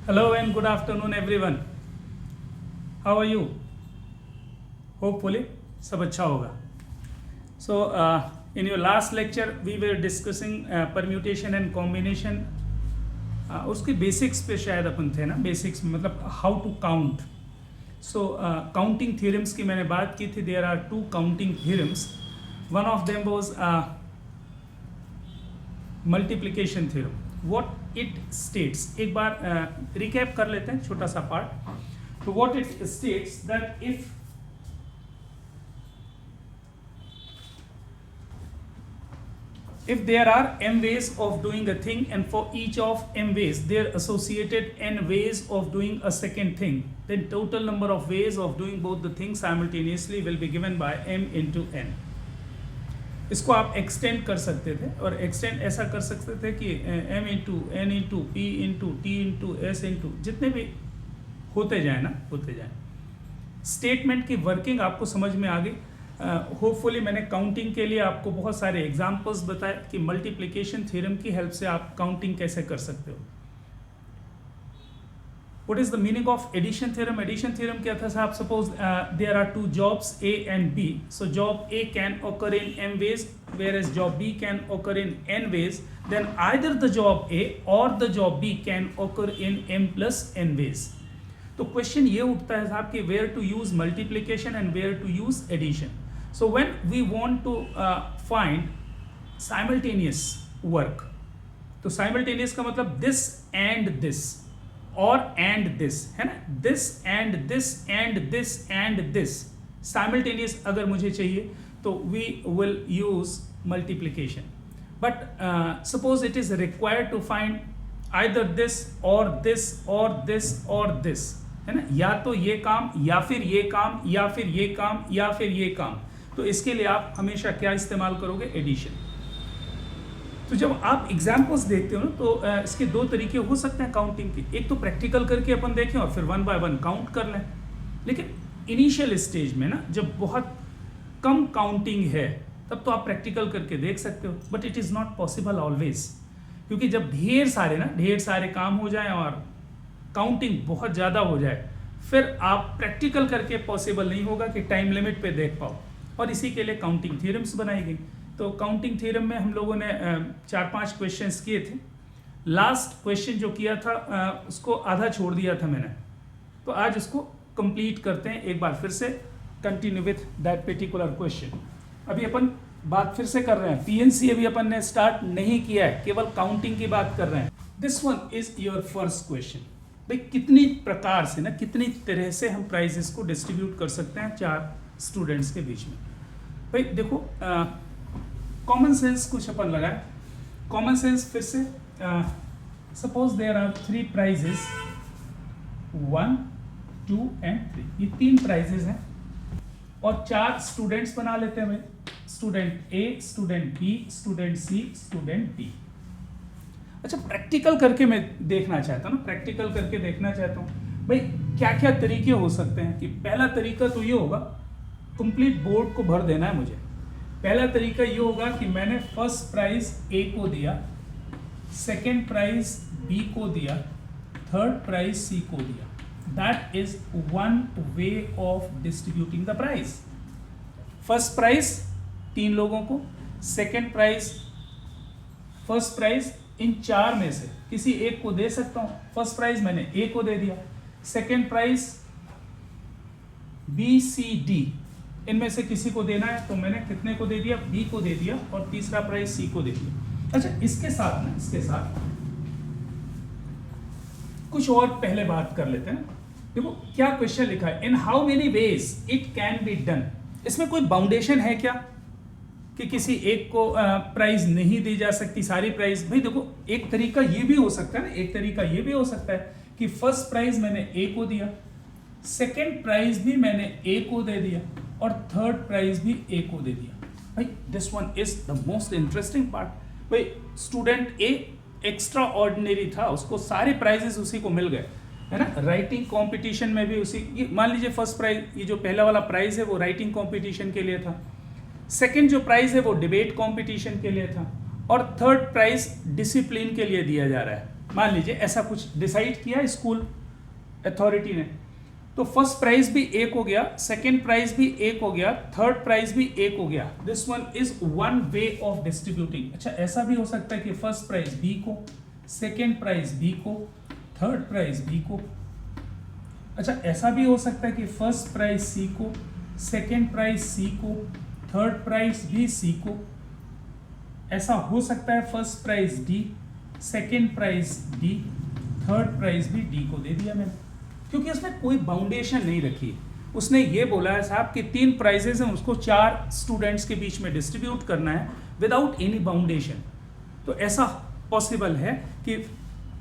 Hello and good afternoon everyone. How are you? Hopefully सब अच्छा होगा. So in your last lecture we were discussing permutation and combination. उसके basics पे शायद अपन थे ना, बेसिक्स मतलब how to count. So counting theorems की मैंने बात की थी. There are two counting theorems. One of them was multiplication theorem. What it states, एक बार रिकैप कर लेते हैं छोटा सा पार्ट. तो what it states that if there are m ways of doing a thing and for each of m ways there associated n ways of doing a second thing, then total number of ways of doing both the things simultaneously will be given by m into n. इसको आप extend कर सकते थे और extend ऐसा कर सकते थे कि m into n into p into t into s into जितने भी होते जाए ना, होते जाए. स्टेटमेंट की वर्किंग आपको समझ में आ गई. होपफुली मैंने काउंटिंग के लिए आपको बहुत सारे एग्जांपल्स बताए कि मल्टीप्लिकेशन थ्योरम की हेल्प से आप काउंटिंग कैसे कर सकते हो. What is the meaning of addition theorem? Addition theorem क्या था साहब? Suppose there are two jobs A and B. So job A can occur in m ways, whereas job B can occur in n ways. Then either the job A or the job B can occur in m plus n ways. तो question ये उठता है साहब कि where to use multiplication and where to use addition. So when we want to find simultaneous work, तो simultaneous का मतलब this and this और and this है ना, this and this and this and this simultaneous अगर मुझे चाहिए तो we will use multiplication. But suppose it is required to find either this or this or this or this, है ना, या तो ये काम या फिर ये काम या फिर ये काम या फिर ये काम. तो इसके लिए आप हमेशा क्या इस्तेमाल करोगे? एडिशन. तो जब आप एग्जाम्पल्स देखते हो ना तो इसके दो तरीके हो सकते हैं काउंटिंग के. एक तो प्रैक्टिकल करके अपन देखें और फिर वन बाय वन काउंट कर लें. लेकिन इनिशियल स्टेज में ना जब बहुत कम काउंटिंग है तब तो आप प्रैक्टिकल करके देख सकते हो. But it is not possible always, क्योंकि जब ढेर सारे काम हो जाएं और काउंटिंग बहुत ज़्यादा हो जाए फिर आप प्रैक्टिकल करके पॉसिबल नहीं होगा कि टाइम लिमिट पे देख पाओ. और इसी के लिए काउंटिंग थ्योरम्स बनाई गई. तो काउंटिंग थ्योरम में हम लोगों ने 4-5 क्वेश्चंस किए थे. लास्ट क्वेश्चन जो किया था उसको आधा छोड़ दिया था मैंने, तो आज उसको कंप्लीट करते हैं एक बार फिर से. Continue with that particular question. अभी अपन बात फिर से कर रहे हैं. पीएनसी अभी अपन ने स्टार्ट नहीं किया है, केवल काउंटिंग की बात कर रहे हैं. This one is your first question. भाई कितनी प्रकार से ना, कितनी तरह से हम प्राइजेस को डिस्ट्रीब्यूट कर सकते हैं 4 स्टूडेंट्स के बीच में. भाई देखो कॉमन सेंस कुछ अपन लगाए. कॉमन सेंस फिर से suppose there are 3 prizes 1, 2 and 3. ये 3 प्राइजेस हैं और 4 स्टूडेंट्स बना लेते हैं भाई. Student A, student B, student C, student D. अच्छा, प्रैक्टिकल करके मैं देखना चाहता हूँ ना, प्रैक्टिकल करके देखना चाहता हूँ भाई क्या क्या तरीके हो सकते हैं. कि पहला तरीका तो ये होगा, कंप्लीट बोर्ड को भर देना है मुझे. पहला तरीका ये होगा कि मैंने फर्स्ट प्राइज ए को दिया, सेकेंड प्राइज बी को दिया, थर्ड प्राइज सी को दिया. That is one way of distributing the prize. First prize 3 लोगों को, second prize, first prize in 4 में से किसी एक को दे सकता हूं. फर्स्ट प्राइज मैंने ए को दे दिया, सेकेंड प्राइज बी, सी, डी, इनमें से किसी को देना है तो मैंने कितने को दे दिया? बी को दे दिया. और तीसरा प्राइज सी को दे दिया. अच्छा, इसके साथ कुछ और पहले बात कर लेते हैं. देखो क्या क्वेश्चन लिखा है, in how many veg it can be done. इसमें कोई बाउंडेशन है क्या कि किसी एक को प्राइज नहीं दी जा सकती, सारी प्राइज? भाई देखो एक तरीका ये भी हो सकता है ना, एक तरीका ये भी हो सकता है कि फर्स्ट प्राइज मैंने ए को दिया, सेकेंड प्राइज भी मैंने ए को दे दिया और थर्ड प्राइज भी ए को दे दिया. भाई this one is the most interesting part. भाई स्टूडेंट ए एक्स्ट्रा ऑर्डिनरी था, उसको सारे प्राइजेस उसी को मिल गए, है ना. राइटिंग कंपटीशन में भी उसी, मान लीजिए फर्स्ट प्राइज, ये जो पहला वाला प्राइज है वो राइटिंग कंपटीशन के लिए था, सेकंड जो प्राइज है वो डिबेट कंपटीशन के लिए था, और थर्ड प्राइज डिसिप्लिन के लिए दिया जा रहा है. मान लीजिए ऐसा कुछ डिसाइड किया स्कूल अथॉरिटी ने, तो फर्स्ट प्राइज भी एक हो गया, सेकेंड प्राइज भी एक हो गया, थर्ड प्राइज भी एक हो गया। This one is one way of distributing. अच्छा, ऐसा भी हो सकता है कि फर्स्ट प्राइज बी को, सेकेंड प्राइज बी को, थर्ड प्राइज बी को। अच्छा, ऐसा भी हो सकता है कि फर्स्ट प्राइज सी को, सेकेंड प्राइज सी को, थर्ड प्राइज भी सी को। ऐसा हो सकता है first prize D, second prize D, third prize भी डी को दे दिया मैंने, क्योंकि उसने कोई बाउंडेशन नहीं रखी। उसने ये बोला है साहब कि 3 प्राइजेस हैं, उसको 4 स्टूडेंट्स के बीच में डिस्ट्रीब्यूट करना है विदाउट एनी बाउंडेशन। तो ऐसा पॉसिबल है कि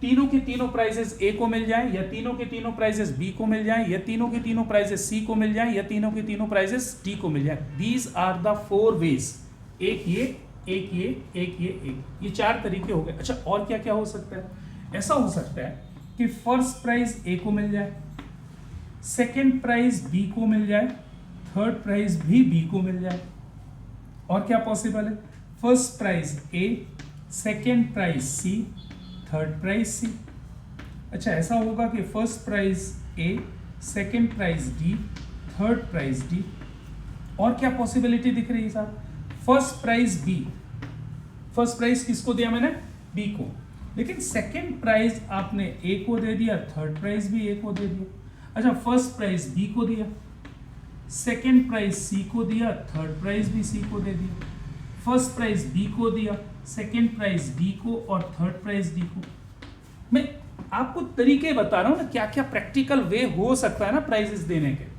तीनों के तीनों प्राइजेस ए को मिल जाएं, या तीनों के तीनों प्राइजेस बी को मिल जाएं, या तीनों के तीनों प्राइजेस सी को मिल जाएं, या तीनों के तीनों प्राइजेस डी को मिल जाएं। These are the 4 ways. एक ये, एक ये, एक ये, एक ये 4 तरीके हो गए। अच्छा, और क्या क्या हो सकता है? ऐसा हो सकता है कि फर्स्ट प्राइज ए को मिल जाए, सेकेंड प्राइज बी को मिल जाए, थर्ड प्राइज भी बी को मिल जाए। और क्या पॉसिबल है? First prize A, second prize C, third prize C. अच्छा, ऐसा होगा कि first prize A, second prize D, third prize D. और क्या पॉसिबिलिटी दिख रही है साहब? First prize B, first prize किसको दिया मैंने? बी को, लेकिन सेकेंड प्राइज आपने ए को दे दिया, थर्ड प्राइज भी ए को दे दिया। अच्छा, फर्स्ट प्राइज बी को दिया, सेकेंड प्राइज सी को दिया, थर्ड प्राइज भी सी को दे दिया। फर्स्ट प्राइज बी को दिया, सेकेंड प्राइज डी को, और थर्ड प्राइज डी को। मैं आपको तरीके बता रहा हूं ना, क्या क्या प्रैक्टिकल वे हो सकता है ना प्राइजेस देने के।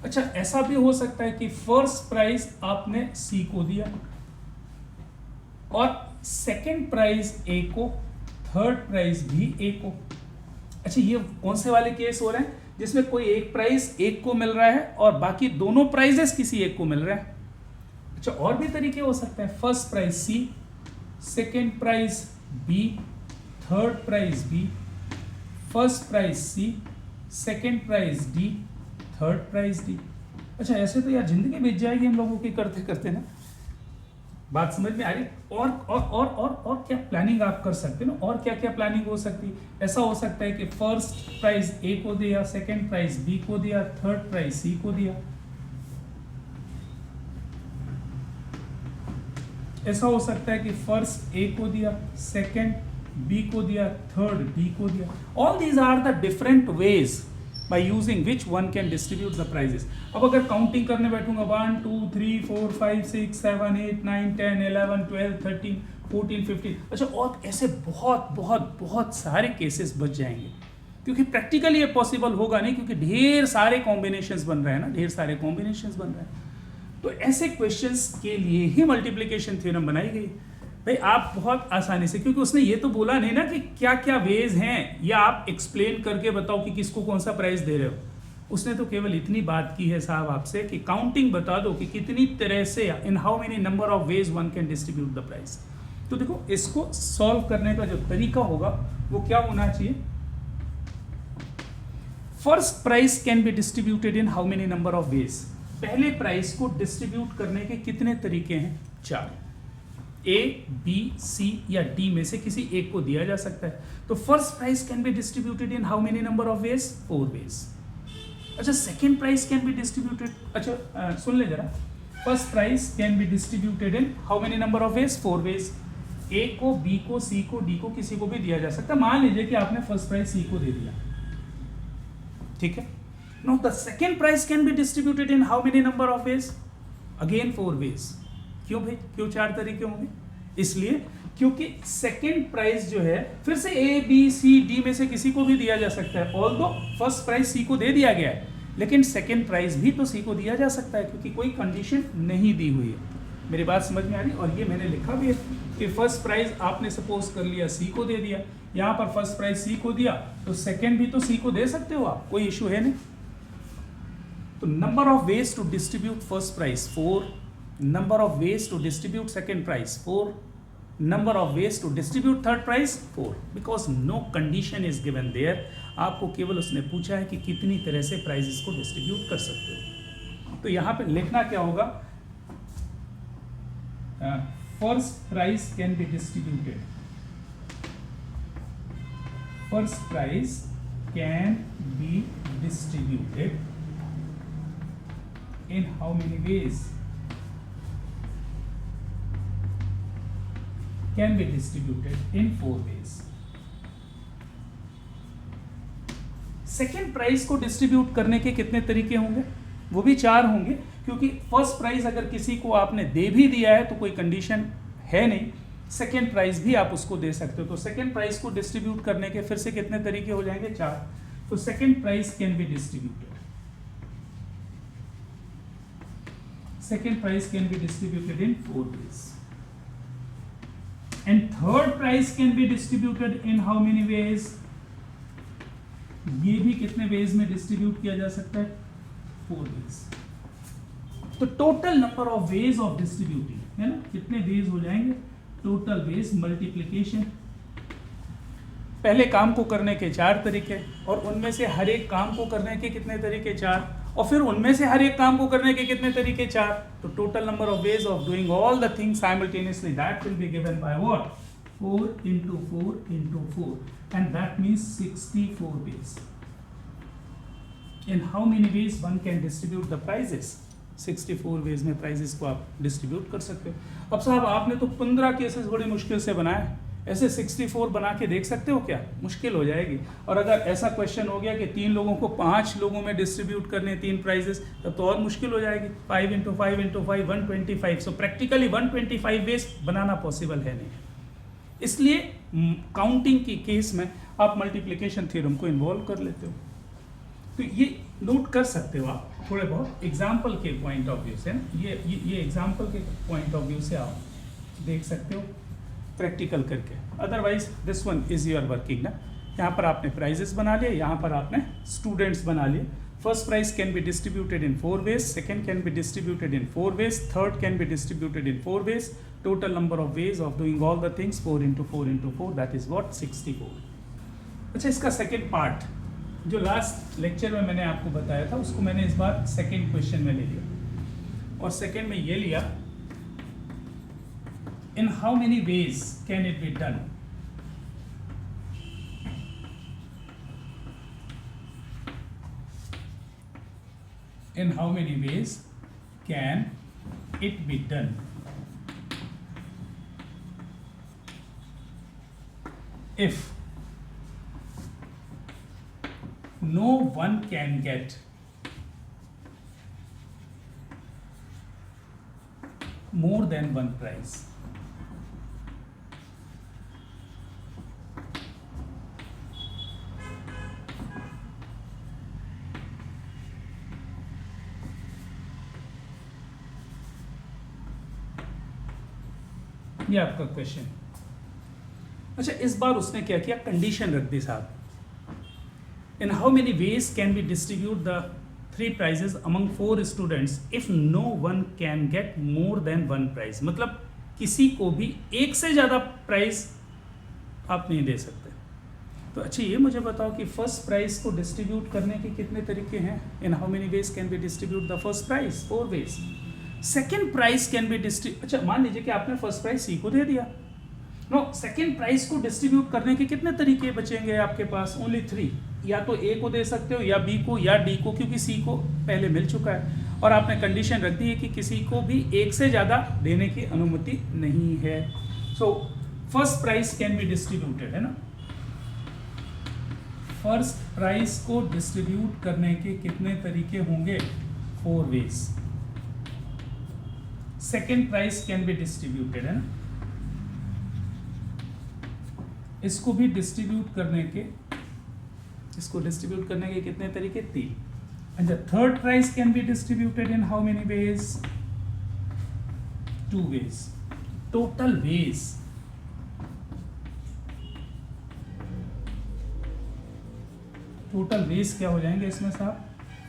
अच्छा, ऐसा भी हो सकता है कि फर्स्ट प्राइज आपने सी को दिया और सेकेंड प्राइज ए को, थर्ड प्राइज भी ए को। अच्छा, ये कौन से वाले केस हो रहे हैं जिसमें कोई एक प्राइज एक को मिल रहा है और बाकी दोनों प्राइजेस किसी एक को मिल रहा है? अच्छा, और भी तरीके हो सकते हैं। First prize C, second prize B, third prize B, first prize C, second prize D, third prize D. अच्छा, ऐसे तो यार जिंदगी बीत जाएगी हम लोगों की करते करते ना। बात समझ में आ रही? और क्या प्लानिंग आप कर सकते हो ना, और क्या क्या प्लानिंग हो सकती है? ऐसा हो सकता है कि फर्स्ट प्राइज ए को दिया, सेकेंड प्राइज बी को दिया, थर्ड प्राइज सी को दिया। ऐसा हो सकता है कि फर्स्ट ए को दिया, सेकेंड बी को दिया, थर्ड डी को दिया। All these are the different ways by using which one can distribute the prizes. अब अगर काउंटिंग करने बैठूंगा 1 2 3 4 5 6 7 8 9 10 11 12 13 14 15, अच्छा, और ऐसे बहुत बहुत बहुत सारे केसेस बच जाएंगे, क्योंकि प्रैक्टिकली ये पॉसिबल होगा नहीं, क्योंकि ढेर सारे कॉम्बिनेशंस बन रहे हैं ना, ढेर सारे कॉम्बिनेशंस बन रहे हैं। तो ऐसे क्वेश्चंस के लिए ही मल्टीप्लिकेशन थ्योरम बनाई गई भाई। आप बहुत आसानी से, क्योंकि उसने ये तो बोला नहीं ना कि क्या क्या वेज हैं, या आप एक्सप्लेन करके बताओ कि किसको कौन सा प्राइज दे रहे हो। उसने तो केवल इतनी बात की है साहब आपसे कि काउंटिंग बता दो कि कितनी तरह से, in how many number of ways one can distribute the prize. तो देखो, इसको सॉल्व करने का जो तरीका होगा वो क्या होना चाहिए? First prize can be distributed in how many number of ways. पहले प्राइज को डिस्ट्रीब्यूट करने के कितने तरीके हैं? 4। ए, बी, सी या डी में से किसी एक को दिया जा सकता है। तो first prize can be distributed in how many number of ways? 4 ways. अच्छा, second prize can be distributed, अच्छा सुन ले जरा, first prize can be distributed in how many number of ways? 4 ways. A को, बी को, सी को, D को, किसी को भी दिया जा सकता है। मान लीजिए कि आपने फर्स्ट प्राइज सी को दे दिया, ठीक है। Now the second prize can be distributed in how many number of ways? Again 4 ways. क्यों भाई, क्यों 4 तरीके होंगे? इसलिए क्योंकि सेकेंड प्राइज जो है फिर से ए, बी, सी, डी में से किसी को भी दिया जा सकता है। ऑल्दो फर्स्ट प्राइज सी को दे दिया गया है, लेकिन सेकेंड प्राइज भी तो सी को दिया जा सकता है, क्योंकि कोई कंडीशन नहीं दी हुई है। मेरी बात समझ में आ रही? और ये मैंने लिखा भी है कि फर्स्ट प्राइज आपने सपोज कर लिया सी को दे दिया, यहाँ पर फर्स्ट प्राइज सी को दिया, तो सेकेंड भी तो सी को दे सकते हो आप, कोई इशू है नहीं। तो number of ways to distribute first prize 4, number of ways to distribute second prize 4, number of ways to distribute third prize 4, because no condition is given there। आपको केवल उसने पूछा है कि कितनी तरह से प्राइजेस को डिस्ट्रीब्यूट कर सकते हो। तो यहाँ पे लिखना क्या होगा? First prize can be distributed first price can be distributed in how many ways? Can be distributed in 4 ways. Second price को डिस्ट्रीब्यूट करने के कितने तरीके होंगे? वो भी 4 होंगे, क्योंकि फर्स्ट प्राइस अगर किसी को आपने दे भी दिया है तो कोई कंडीशन है नहीं, सेकेंड प्राइस भी आप उसको दे सकते हो। तो सेकेंड प्राइस को डिस्ट्रीब्यूट करने के फिर से कितने तरीके हो जाएंगे? 4। तो second price can be distributed, second price can be distributed in 4 ways. And third price can be distributed in how many ways? ये भी कितने वेज में डिस्ट्रीब्यूट किया जा सकता है? 4 ways. तो total number of ways of distributing है ना, कितने वेज हो जाएंगे? Total ways multiplication. पहले काम को करने के 4 तरीके, और उनमें से हर एक काम को करने के कितने तरीके? 4, और फिर उनमें से हर एक काम को करने के कितने तरीके? 4। तो total number of ways of doing all the things simultaneously, that will be given by what? 4 into 4 into 4, and that means 64 ways. In how many ways one can distribute the prizes? 64 ways में prizes को आप distribute कर सकते हो। अब साहब आपने तो 15 केसेस बड़ी मुश्किल से बनाए, ऐसे 64 बना के देख सकते हो क्या? मुश्किल हो जाएगी। और अगर ऐसा क्वेश्चन हो गया कि 3 लोगों को 5 लोगों में डिस्ट्रीब्यूट करने 3 प्राइजेस, तब तो और मुश्किल हो जाएगी। 5 into 5 into 5 125। So practically 125 veg बनाना पॉसिबल है नहीं। इसलिए काउंटिंग की केस में आप मल्टीप्लिकेशन थ्योरम को इन्वॉल्व कर लेते हो। तो ये नोट कर सकते हो आप थोड़े बहुत एग्जाम्पल के पॉइंट ऑफ व्यू से, ये एग्जाम्पल के पॉइंट ऑफ व्यू से आप देख सकते हो प्रैक्टिकल करके। Otherwise this one is your working ना। यहाँ पर आपने प्राइजेस बना लिए, यहाँ पर आपने स्टूडेंट्स बना लिए। First prize can be distributed in 4 ways, second can be distributed in 4 ways, third can be distributed in 4 ways. Total number of ways of doing all the things 4 into 4 into 4, that is what? 64. अच्छा, इसका second part जो last lecture में मैंने आपको बताया था, उसको मैंने इस बार सेकेंड क्वेश्चन में ले लिया, और सेकेंड में ये लिया, in how many ways can it be done? In how many ways can it be done? If no one can get more than one prize. ये आपका क्वेश्चन। अच्छा, इस बार उसने क्या किया? कंडीशन रख दी साहब। In how many ways can be distribute the 3 prizes among 4 students if no one can get more than 1 prize. मतलब किसी को भी एक से ज़्यादा प्राइज आप नहीं दे सकते। तो अच्छा, ये मुझे बताओ कि फर्स्ट प्राइज को डिस्ट्रीब्यूट करने के कितने तरीके हैं? In how many ways can be distribute the first prize? 4 ways. Second prize can be अच्छा, मान लीजिए कि आपने फर्स्ट प्राइज सी को दे दिया। नो, सेकेंड प्राइज को डिस्ट्रीब्यूट करने के कितने तरीके बचेंगे आपके पास? ओनली 3। या तो ए को दे सकते हो, या बी को, या डी को, क्योंकि सी को पहले मिल चुका है, और आपने कंडीशन रख दी है कि किसी को भी एक से ज़्यादा देने की अनुमति नहीं है। So first prize can be distributed, है ना। फर्स्ट प्राइज को डिस्ट्रीब्यूट करने के कितने तरीके होंगे? 4 ways. Second prize can be distributed, है ना। इसको भी डिस्ट्रीब्यूट करने के, इसको डिस्ट्रीब्यूट करने के कितने तरीके? 3. And the third prize can be distributed in how many ways? 2 ways. Total ways, total ways क्या हो जाएंगे इसमें साहब?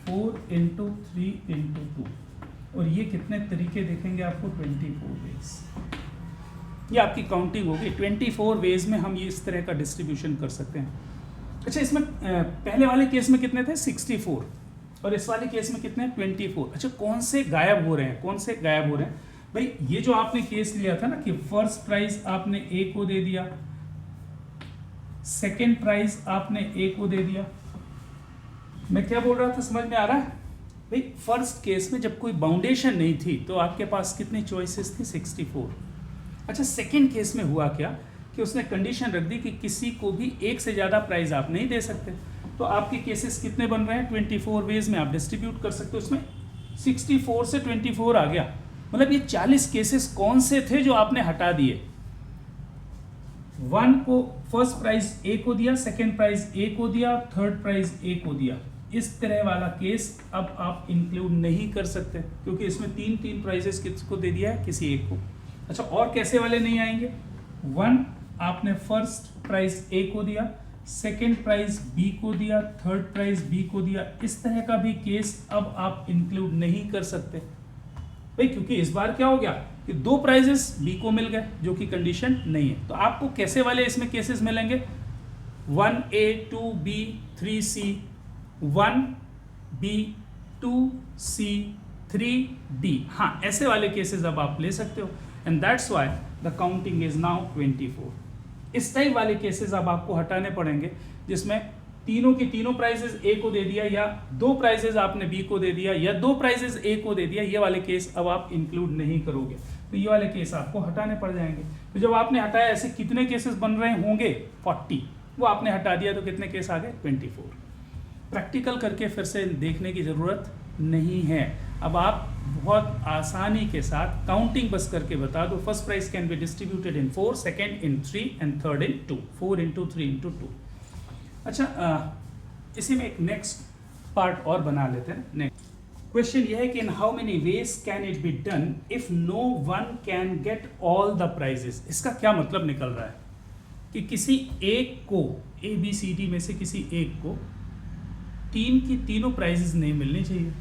4 into 3 into 2, और ये कितने तरीके देखेंगे आपको? 24 ways. ये आपकी काउंटिंग होगी। 24 वेज में हम ये इस तरह का डिस्ट्रीब्यूशन कर सकते हैं। अच्छा, इसमें पहले वाले केस में कितने थे? 64, और इस वाले केस में कितने? 24। अच्छा, कौन से गायब हो रहे हैं? कौन से गायब हो रहे हैं भाई? ये जो आपने केस लिया था ना कि फर्स्ट प्राइज आपने ए को दे दिया, सेकेंड प्राइस आपने ए को दे दिया। मैं क्या बोल रहा था, समझ में आ रहा है भाई? फर्स्ट केस में जब कोई बाउंडेशन नहीं थी तो आपके पास कितनी चॉइसेस थी? 64। अच्छा, सेकेंड केस में हुआ क्या कि उसने कंडीशन रख दी कि किसी को भी एक से ज़्यादा प्राइस आप नहीं दे सकते। तो आपके केसेस कितने बन रहे हैं? 24 वेज में आप डिस्ट्रीब्यूट कर सकते हो। उसमें 64 से 24 आ गया, मतलब ये 40 केसेस कौन से थे जो आपने हटा दिए? 1 को फर्स्ट प्राइज ए को दिया, सेकेंड प्राइज ए को दिया, थर्ड प्राइज ए को दिया। इस तरह वाला केस अब आप इंक्लूड नहीं कर सकते क्योंकि इसमें तीन प्राइजेस किसको दे दिया है? किसी एक को। अच्छा, और कैसे वाले नहीं आएंगे? 1 आपने फर्स्ट प्राइज ए को दिया, सेकेंड प्राइज बी को दिया, थर्ड प्राइज बी को दिया। इस तरह का भी केस अब आप इंक्लूड नहीं कर सकते भाई, क्योंकि इस बार क्या हो गया कि 2 प्राइजेस बी को मिल गए जो कि कंडीशन नहीं है। तो आपको कैसे वाले इसमें केसेस मिलेंगे? 1A 2B 3C, 1B 2C 3D। हाँ, ऐसे वाले केसेस अब आप ले सकते हो and that's why the counting is now 24। इस टाइप वाले केसेस अब आपको हटाने पड़ेंगे जिसमें तीनों की तीनों प्राइजेस ए को दे दिया या 2 प्राइजेस आपने बी को दे दिया या 2 प्राइजेस ए को दे दिया। ये वाले केस अब आप इंक्लूड नहीं करोगे, तो ये वाले केस आपको हटाने पड़ जाएंगे। तो जब आपने हटाया, ऐसे कितने केसेस बन रहे होंगे? 40। वो आपने हटा दिया तो कितने केस आ गए? 24। प्रैक्टिकल करके फिर से देखने की ज़रूरत नहीं है। अब आप बहुत आसानी के साथ काउंटिंग बस करके बता दो। First prize can be distributed in 4, second in 3 and third in 2। 4 into 3 into 2। अच्छा, इसी में एक नेक्स्ट पार्ट और बना लेते हैं। नेक्स्ट क्वेश्चन यह है कि in how many ways can it be done if no one can get all the prizes. इसका क्या मतलब निकल रहा है कि किसी एक को, ABCD में से किसी एक को तीनों प्राइजेस नहीं मिलनी चाहिए।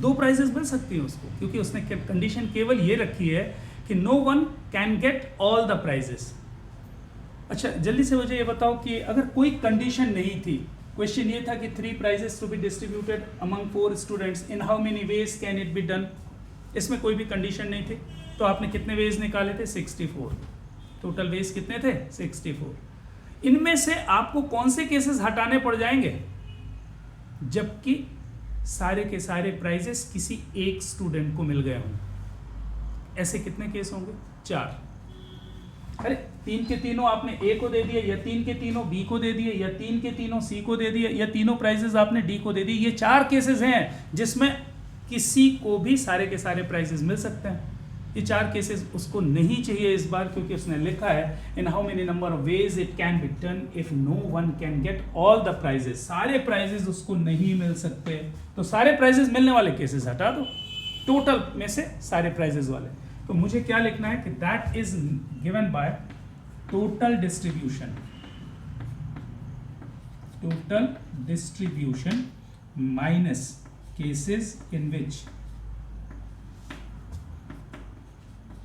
2 प्राइजेस मिल सकती हैं उसको, क्योंकि उसने कंडीशन केवल ये रखी है कि no one can get all the prizes. अच्छा, जल्दी से मुझे ये बताओ कि अगर कोई कंडीशन नहीं थी, क्वेश्चन ये था कि 3 prizes to be distributed among 4 students, in how many ways can it be done. इसमें कोई भी कंडीशन नहीं थी, तो आपने कितने वेज निकाले थे? 64। टोटल वेज कितने थे? 64। इनमें से आपको कौन से केसेस हटाने पड़ जाएंगे? जबकि सारे के सारे प्राइजेस किसी एक स्टूडेंट को मिल गए हों। ऐसे कितने केस होंगे? 4। अरे 3 के तीनों आपने ए को दे दिए, या 3 के तीनों बी को दे दिए, या 3 के तीनों सी को दे दिए, या तीनों प्राइजेस आपने डी को दे दिए। ये 4 केसेस हैं जिसमें किसी को भी सारे के सारे प्राइजेस मिल सकते हैं। ये 4 केसेस उसको नहीं चाहिए इस बार, क्योंकि उसने लिखा है in how many number of ways it can be done if no one can get all the prizes. सारे प्राइजेस उसको नहीं मिल सकते, तो सारे प्राइजेस मिलने वाले केसेस हटा दो, टोटल में से सारे प्राइजेस वाले। तो मुझे क्या लिखना है कि that is given by total distribution. Total distribution minus cases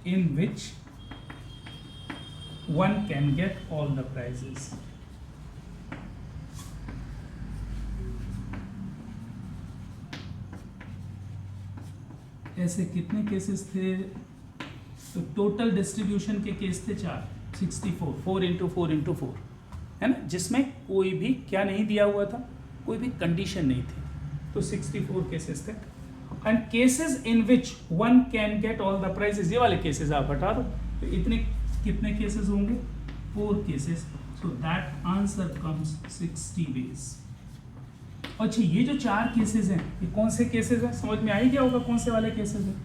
in which one can get all the prizes. ऐसे कितने केसेस थे? तो टोटल डिस्ट्रीब्यूशन के केस थे 4, 64, 4 into 4 into 4, है ना, जिसमें कोई भी क्या नहीं दिया हुआ था, कोई भी कंडीशन नहीं थी, तो 64 केसेस थे। And cases in which one can get all the prizes, ये वाले केसेस आप हटा दो, तो इतने कितने केसेस होंगे? 4 cases. So that answer comes 60 ways. अच्छा, ये जो 4 केसेस हैं, ये कौन से केसेस हैं? समझ में आ ही गया होगा कौन से वाले केसेस हैं।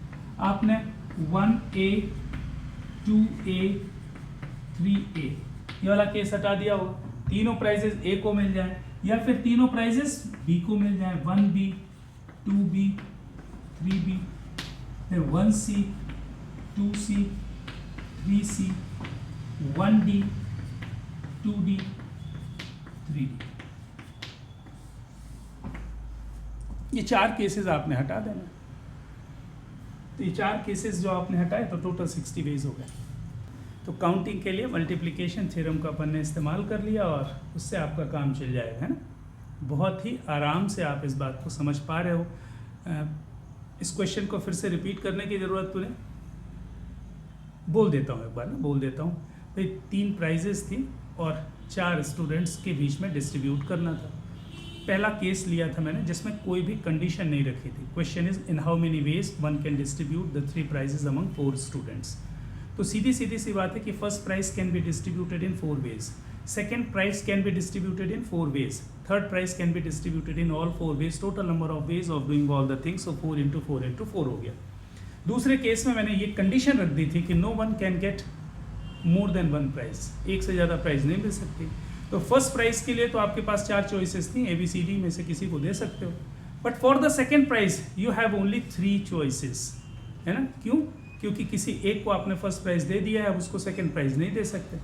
आपने 1A 2A 3A ये वाला केस हटा दिया होगा। तीनों प्राइजेस ए को मिल जाए, या फिर तीनों प्राइजेस बी को मिल जाए, 1B 2B 3B, फिर 1C 2C 3C 1D 2D 3D। ये 4 केसेस आपने हटा देना। तो ये 4 केसेस जो आपने हटाए तो टोटल 60 वेज हो गए। तो काउंटिंग के लिए मल्टीप्लिकेशन थ्योरम का अपन ने इस्तेमाल कर लिया और उससे आपका काम चल जाएगा, है ना। बहुत ही आराम से आप इस बात को समझ पा रहे हो। इस क्वेश्चन को फिर से रिपीट करने की ज़रूरत तो नहीं, बोल देता हूँ एक बार ना, बोल देता हूँ भाई। 3 प्राइजेस थी, और 4 स्टूडेंट्स के बीच में डिस्ट्रीब्यूट करना था। पहला केस लिया था मैंने जिसमें कोई भी कंडीशन नहीं रखी थी। Question is in how many ways one can distribute the 3 prizes among 4 students. तो सीधी सी बात है कि first prize can be distributed in 4 ways, second prize can be distributed in 4 ways, third prize can be distributed in all 4 ways, total number of ways of doing all the things, so 4 into 4 into 4 हो गया। दूसरे case में मैंने ये condition रख दी थी कि no one can get more than 1 prize, एक से ज़्यादा प्राइज नहीं मिल सकती। तो फर्स्ट प्राइज के लिए तो आपके पास 4 चॉइसेस थी, ABCD में से किसी को दे सकते हो, but for the second prize you have only 3 choices, है ना। क्यों? क्योंकि किसी एक को आपने फर्स्ट प्राइज दे दिया है, अब उसको सेकेंड प्राइज नहीं दे सकते।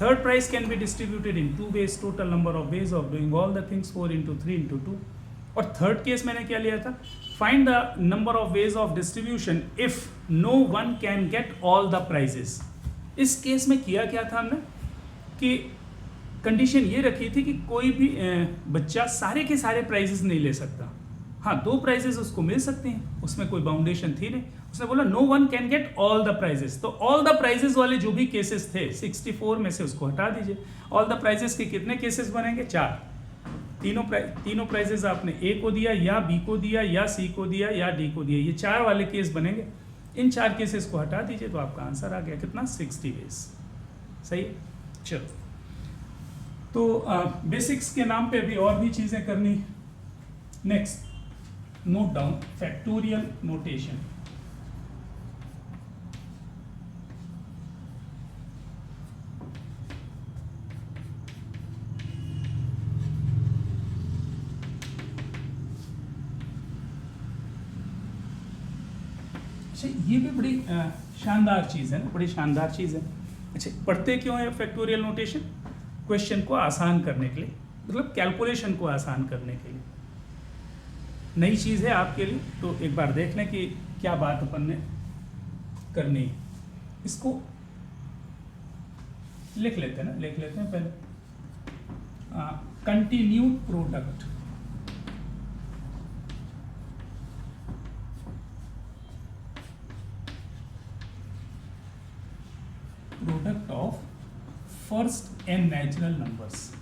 Third prize can be distributed in 2 ways, total number of ways of doing all the things 4 into 3 into 2। और थर्ड केस मैंने क्या लिया था, find the number of ways of distribution if no one can get all the prizes. इस case में किया क्या था हमने कि कंडीशन ये रखी थी कि कोई भी बच्चा सारे के सारे प्राइजेस नहीं ले सकता। हाँ, 2 प्राइजेस उसको मिल सकते हैं, उसमें कोई बाउंडेशन थी नहीं। उसने बोला no one can get all the prizes, तो ऑल द प्राइजेस वाले जो भी केसेस थे 64 में से उसको हटा दीजिए। ऑल द प्राइजेस के कितने केसेस बनेंगे? 4। तीनों प्राइजेस आपने A को दिया या B को दिया या C को दिया या D को दिया, ये 4 वाले केस बनेंगे। इन 4 केसेस को हटा दीजिए तो आपका आंसर आ गया कितना? 60 वेज। सही। चलो, तो बेसिक्स के नाम पे अभी और भी चीज़ें करनी। Next, note down factorial notation. अच्छा, ये भी बड़ी शानदार चीज़ है ना, बड़ी शानदार चीज़ है। अच्छा, पढ़ते क्यों है फैक्टोरियल नोटेशन? क्वेश्चन को आसान करने के लिए, मतलब कैलकुलेशन को आसान करने के लिए। नई चीज़ है आपके लिए, तो एक बार देख लें कि क्या बात अपन ने करनी है। इसको लिख लेते हैं ना, लिख लेते हैं पहले। Continued product of first n natural numbers.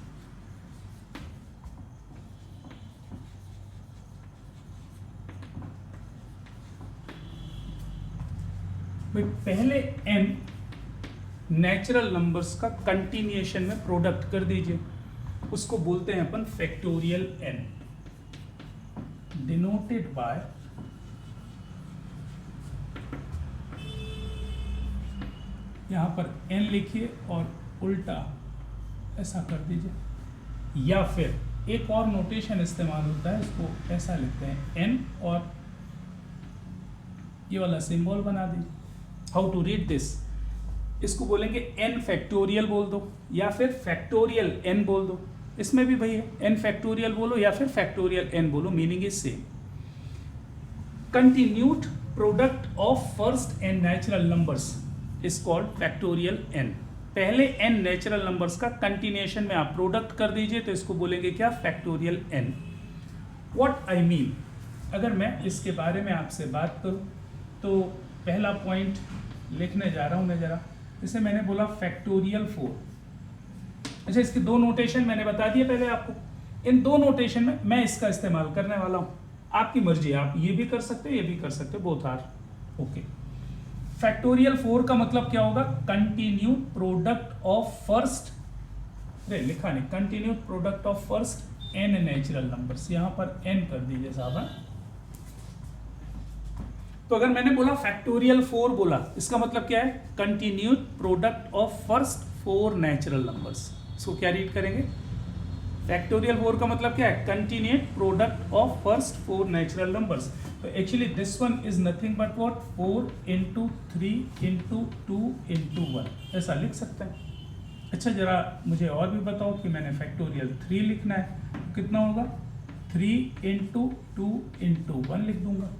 भाई, पहले n नेचुरल नंबर्स का कंटिन्यूएशन में प्रोडक्ट कर दीजिए, उसको बोलते हैं अपन फैक्टोरियल n, डिनोटेड बाय यहां पर n लिखिए और उल्टा ऐसा कर दीजिए। या फिर एक और नोटेशन इस्तेमाल होता है, इसको ऐसा लिखते हैं n और ये वाला सिंबल बना दीजिए। How to read this? इसको बोलेंगे n फैक्टोरियल बोल दो या फिर फैक्टोरियल n बोल दो। इसमें भी भैया n फैक्टोरियल बोलो या फिर फैक्टोरियल n बोलो, meaning is same. Continued product of first n natural numbers is called factorial n। पहले n नेचुरल नंबर्स का कंटिन्यूएशन में आप प्रोडक्ट कर दीजिए तो इसको बोलेंगे क्या? Factorial n। What I mean, अगर मैं इसके बारे में आपसे बात करूं तो पहला पॉइंट लिखने जा रहा हूं मैं जरा। जैसे मैंने बोला फैक्टोरियल 4। अच्छा, इसके 2 नोटेशन मैंने बता दिए पहले आपको। इन 2 नोटेशन में मैं इसका इस्तेमाल करने वाला हूं, आपकी मर्जी, आप ये भी कर सकते हो ये भी कर सकते हो, बोथ आर ओके। फैक्टोरियल 4 का मतलब क्या होगा? कंटिन्यू प्रोडक्ट ऑफ फर्स्ट, लिखा नहीं, continue product of first n natural numbers. यहां पर n कर दीजिए साहब। तो अगर मैंने बोला फैक्टोरियल 4 बोला, इसका मतलब क्या है? Continued product of first 4 natural numbers. इसको क्या रीड करेंगे? फैक्टोरियल 4 का मतलब क्या है? Continued product of first 4 natural numbers. तो actually this one is nothing but what? 4 into 3 into 2 into 1, ऐसा लिख सकते हैं। अच्छा, जरा मुझे और भी बताओ कि मैंने फैक्टोरियल 3 लिखना है, कितना होगा? 3 into 2 into 1 लिख दूंगा।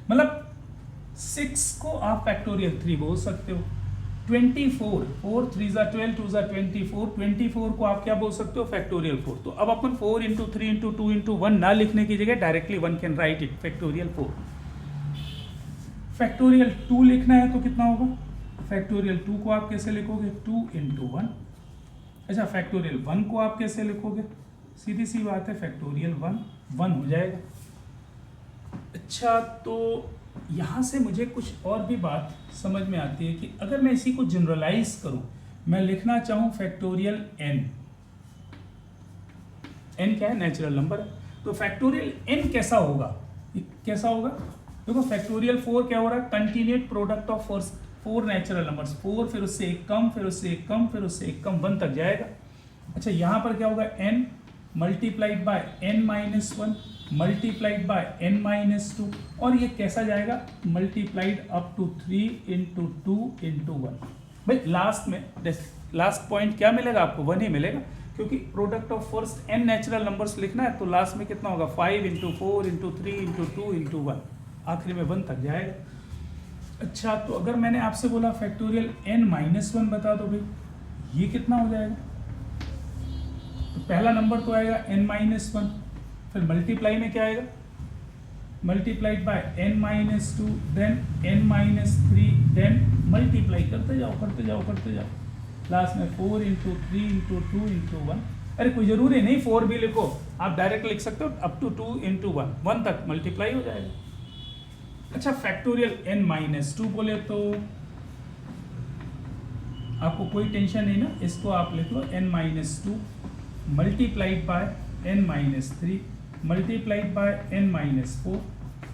मतलब 6 को आप फैक्टोरियल 3 बोल सकते हो। 24, 4 3 ज़ा 12 2 ज़ा 24, 24 को आप क्या बोल सकते हो? फैक्टोरियल 4। तो अब अपन 4 into 3 into 2 into 1 ना लिखने की जगह directly 1 can write it, factorial 4। Factorial 2 लिखना है तो कितना होगा? फैक्टोरियल 2 को आप कैसे लिखोगे? 2 into 1, अच्छा फैक्टोरियल 1 को आप कैसे लिखोगे? सीधी सी बात है, फैक्टोरियल 1 1 हो जाएगा। अच्छा तो यहाँ से मुझे कुछ और भी बात समझ में आती है कि अगर मैं इसी को जनरलाइज करूं, मैं लिखना चाहूँ फैक्टोरियल n, n क्या है? नेचुरल नंबर है। तो फैक्टोरियल n कैसा होगा? कैसा होगा? देखो फैक्टोरियल 4 क्या हो रहा है? Continued product of four natural numbers, 4 फिर उससे एक कम, फिर उससे एक कम, फिर उससे एक कम, 1 तक जाएगा। अच्छा यहाँ पर क्या होगा? n multiplied by n minus 1 multiplied by n minus 2, और ये कैसा जाएगा? Multiplied up to 3 into 2 into 1। भाई लास्ट में लास्ट पॉइंट क्या मिलेगा आपको? 1 ही मिलेगा, क्योंकि product of first n natural numbers लिखना है, तो लास्ट में कितना होगा? 5 इंटू 4 इंटू 3 इंटू 2 इंटू 1, आखिरी में 1 तक जाएगा। अच्छा तो अगर मैंने आपसे बोला फैक्टोरियल n माइनस 1 बता दो भाई, ये कितना हो जाएगा? तो पहला नंबर तो आएगा n माइनस 1, फिर मल्टीप्लाई में क्या आएगा? Multiplied by n minus 2, then n minus 3, then multiply करते जाओ करते जाओ करते जाओ, लास्ट में 4 इंटू 3 इंटू 2 इंटू 1। अरे कोई जरूरी नहीं 4 भी लिखो, आप डायरेक्ट लिख सकते हो अप टू 2 इंटू 1 तक मल्टीप्लाई हो जाएगा। अच्छा फैक्टोरियल n माइनस 2 बोले तो आपको कोई टेंशन नहीं ना, इसको आप लिख लो n minus 2 multiplied by n minus 3 multiplied by n minus 4,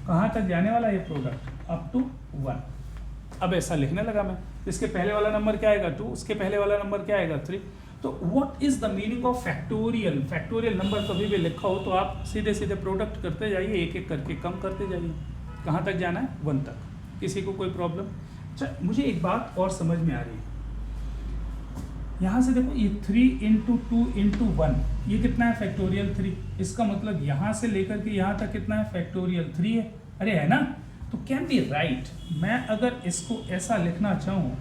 कहाँ तक जाने वाला ये प्रोडक्ट? Up to 1। अब ऐसा लिखने लगा मैं, इसके पहले वाला नंबर क्या आएगा? 2, उसके पहले वाला नंबर क्या आएगा? 3। तो what is the meaning of factorial? Factorial number कभी भी लिखा हो तो आप सीधे सीधे प्रोडक्ट करते जाइए, एक एक करके कम करते जाइए। कहाँ तक जाना है? 1 तक। किसी को कोई प्रॉब्लम? अच्छा मुझे एक बात और समझ में आ रही है, यहाँ से देखो ये 3 इंटू 2 इंटू 1, ये कितना है? फैक्टोरियल 3। इसका मतलब यहाँ से लेकर के यहाँ तक कितना है? फैक्टोरियल 3 है। अरे है ना? तो कैन बी राइट। मैं अगर इसको ऐसा लिखना चाहूँ,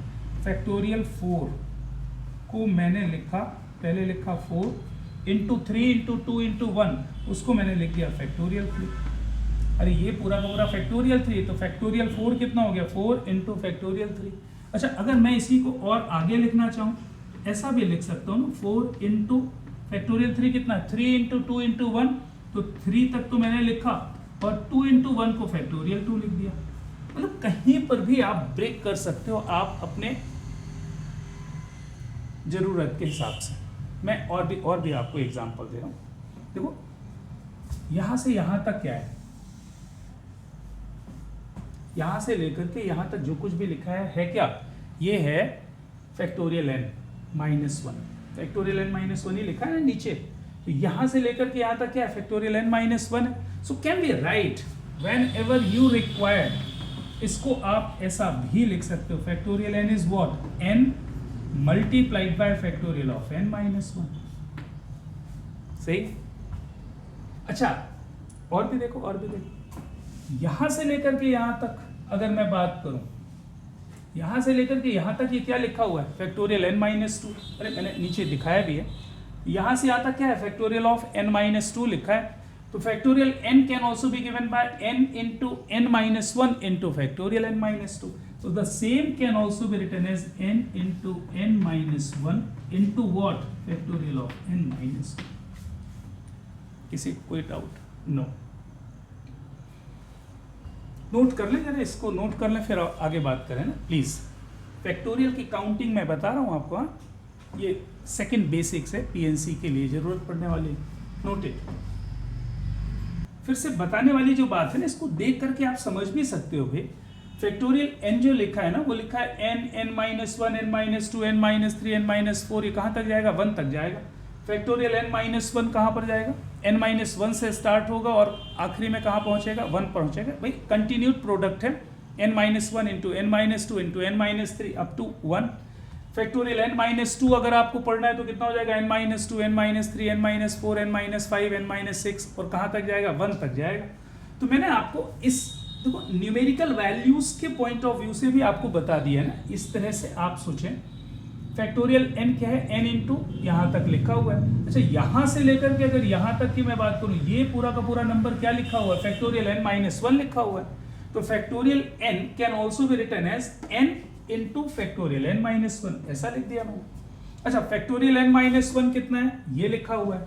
फैक्टोरियल 4 को मैंने लिखा, पहले लिखा 4 इंटू 3 इंटू 2 इंटू 1, उसको मैंने लिख दिया फैक्टोरियल 3। अरे ये पूरा का पूरा फैक्टोरियल 3, तो फैक्टोरियल 4 कितना हो गया? 4 इंटू फैक्टोरियल 3। अच्छा अगर मैं इसी को और आगे लिखना चाहूँ, ऐसा भी लिख सकता हूँ, 4 इंटू फैक्टोरियल 3 कितना है? 3 इंटू 2 इंटू 1, तो 3 तक तो मैंने लिखा और 2 इंटू 1 को फैक्टोरियल 2 लिख दिया। मतलब कहीं पर भी आप ब्रेक कर सकते हो, आप अपने जरूरत के हिसाब से। मैं और भी आपको एग्जांपल दे रहा हूं। देखो यहां से यहां तक क्या है? यहां से लेकर के यहां तक जो कुछ भी लिखा है क्या? ये है factorial n minus 1। Factorial n minus 1 ही लिखा है ना नीचे। तो यहां से लेकर के यहां तक क्या है? फैक्टोरियल n माइनस 1 है। So can be right when ever you require. इसको आप ऐसा भी लिख सकते हो, factorial n is what? n multiplied bye factorial of n minus 1। सही? अच्छा और भी देखो, और भी देखो, यहां से लेकर के यहां तक अगर मैं बात करूं, यहां से लेकर के यहां तक ये क्या लिखा हुआ है? Factorial n minus 2। अरे मैंने नीचे दिखाया भी है। यहां से यहां तक क्या है? फैक्टोरियल ऑफ n माइनस 2 लिखा है। तो factorial n can also be given by n into n minus 1 into factorial n minus 2। So the same can also be written as n into n minus 1 into what? Factorial of n minus 2. किसी को कोई doubt? No. Note कर ले जरा, इसको note कर ले, फिर आगे बात करें ना प्लीज। फैक्टोरियल की काउंटिंग मैं बता रहा हूं आपको, हाँ? ये सेकंड बेसिक्स है, पीएनसी के लिए जरूरत पड़ने वाली। नोटेड। फिर से बताने वाली जो बात है ना, इसको देख करके आप समझ भी सकते हो भाई। फैक्टोरियल n जो लिखा है ना, वो लिखा है n n minus 1 n minus 2 n minus 3 n minus 4। ये कहाँ तक जाएगा? 1 तक जाएगा। फैक्टोरियल n माइनस 1 कहाँ पर जाएगा? n माइनस 1 से स्टार्ट होगा और आखिरी में कहाँ पहुँचेगा? 1 पहुँचेगा। भाई कंटिन्यूड प्रोडक्ट है, n minus 1 into n minus 2 into n minus 3 up to 1। Factorial n minus 2 अगर आपको पढ़ना है तो कितना हो जाएगा? n minus 2 n minus 3 n minus 4 n minus 5 n minus 6, और कहाँ तक जाएगा? 1 तक जाएगा। तो मैंने आपको इस देखो न्यूमेरिकल वैल्यूज के पॉइंट ऑफ व्यू से भी आपको बता दिया ना, इस तरह से आप सोचें। फैक्टोरियल n क्या है? n इंटू यहाँ तक लिखा हुआ है। अच्छा यहाँ से लेकर के अगर यहाँ तक की मैं बात करूँ, ये पूरा का पूरा नंबर क्या लिखा हुआ है? फैक्टोरियल n माइनस 1 लिखा हुआ है। तो factorial n can also be written as n into factorial n minus 1, ऐसा लिख दिया मैंने। अच्छा, फैक्टोरियल n माइनस वन कितना है, ये लिखा हुआ है,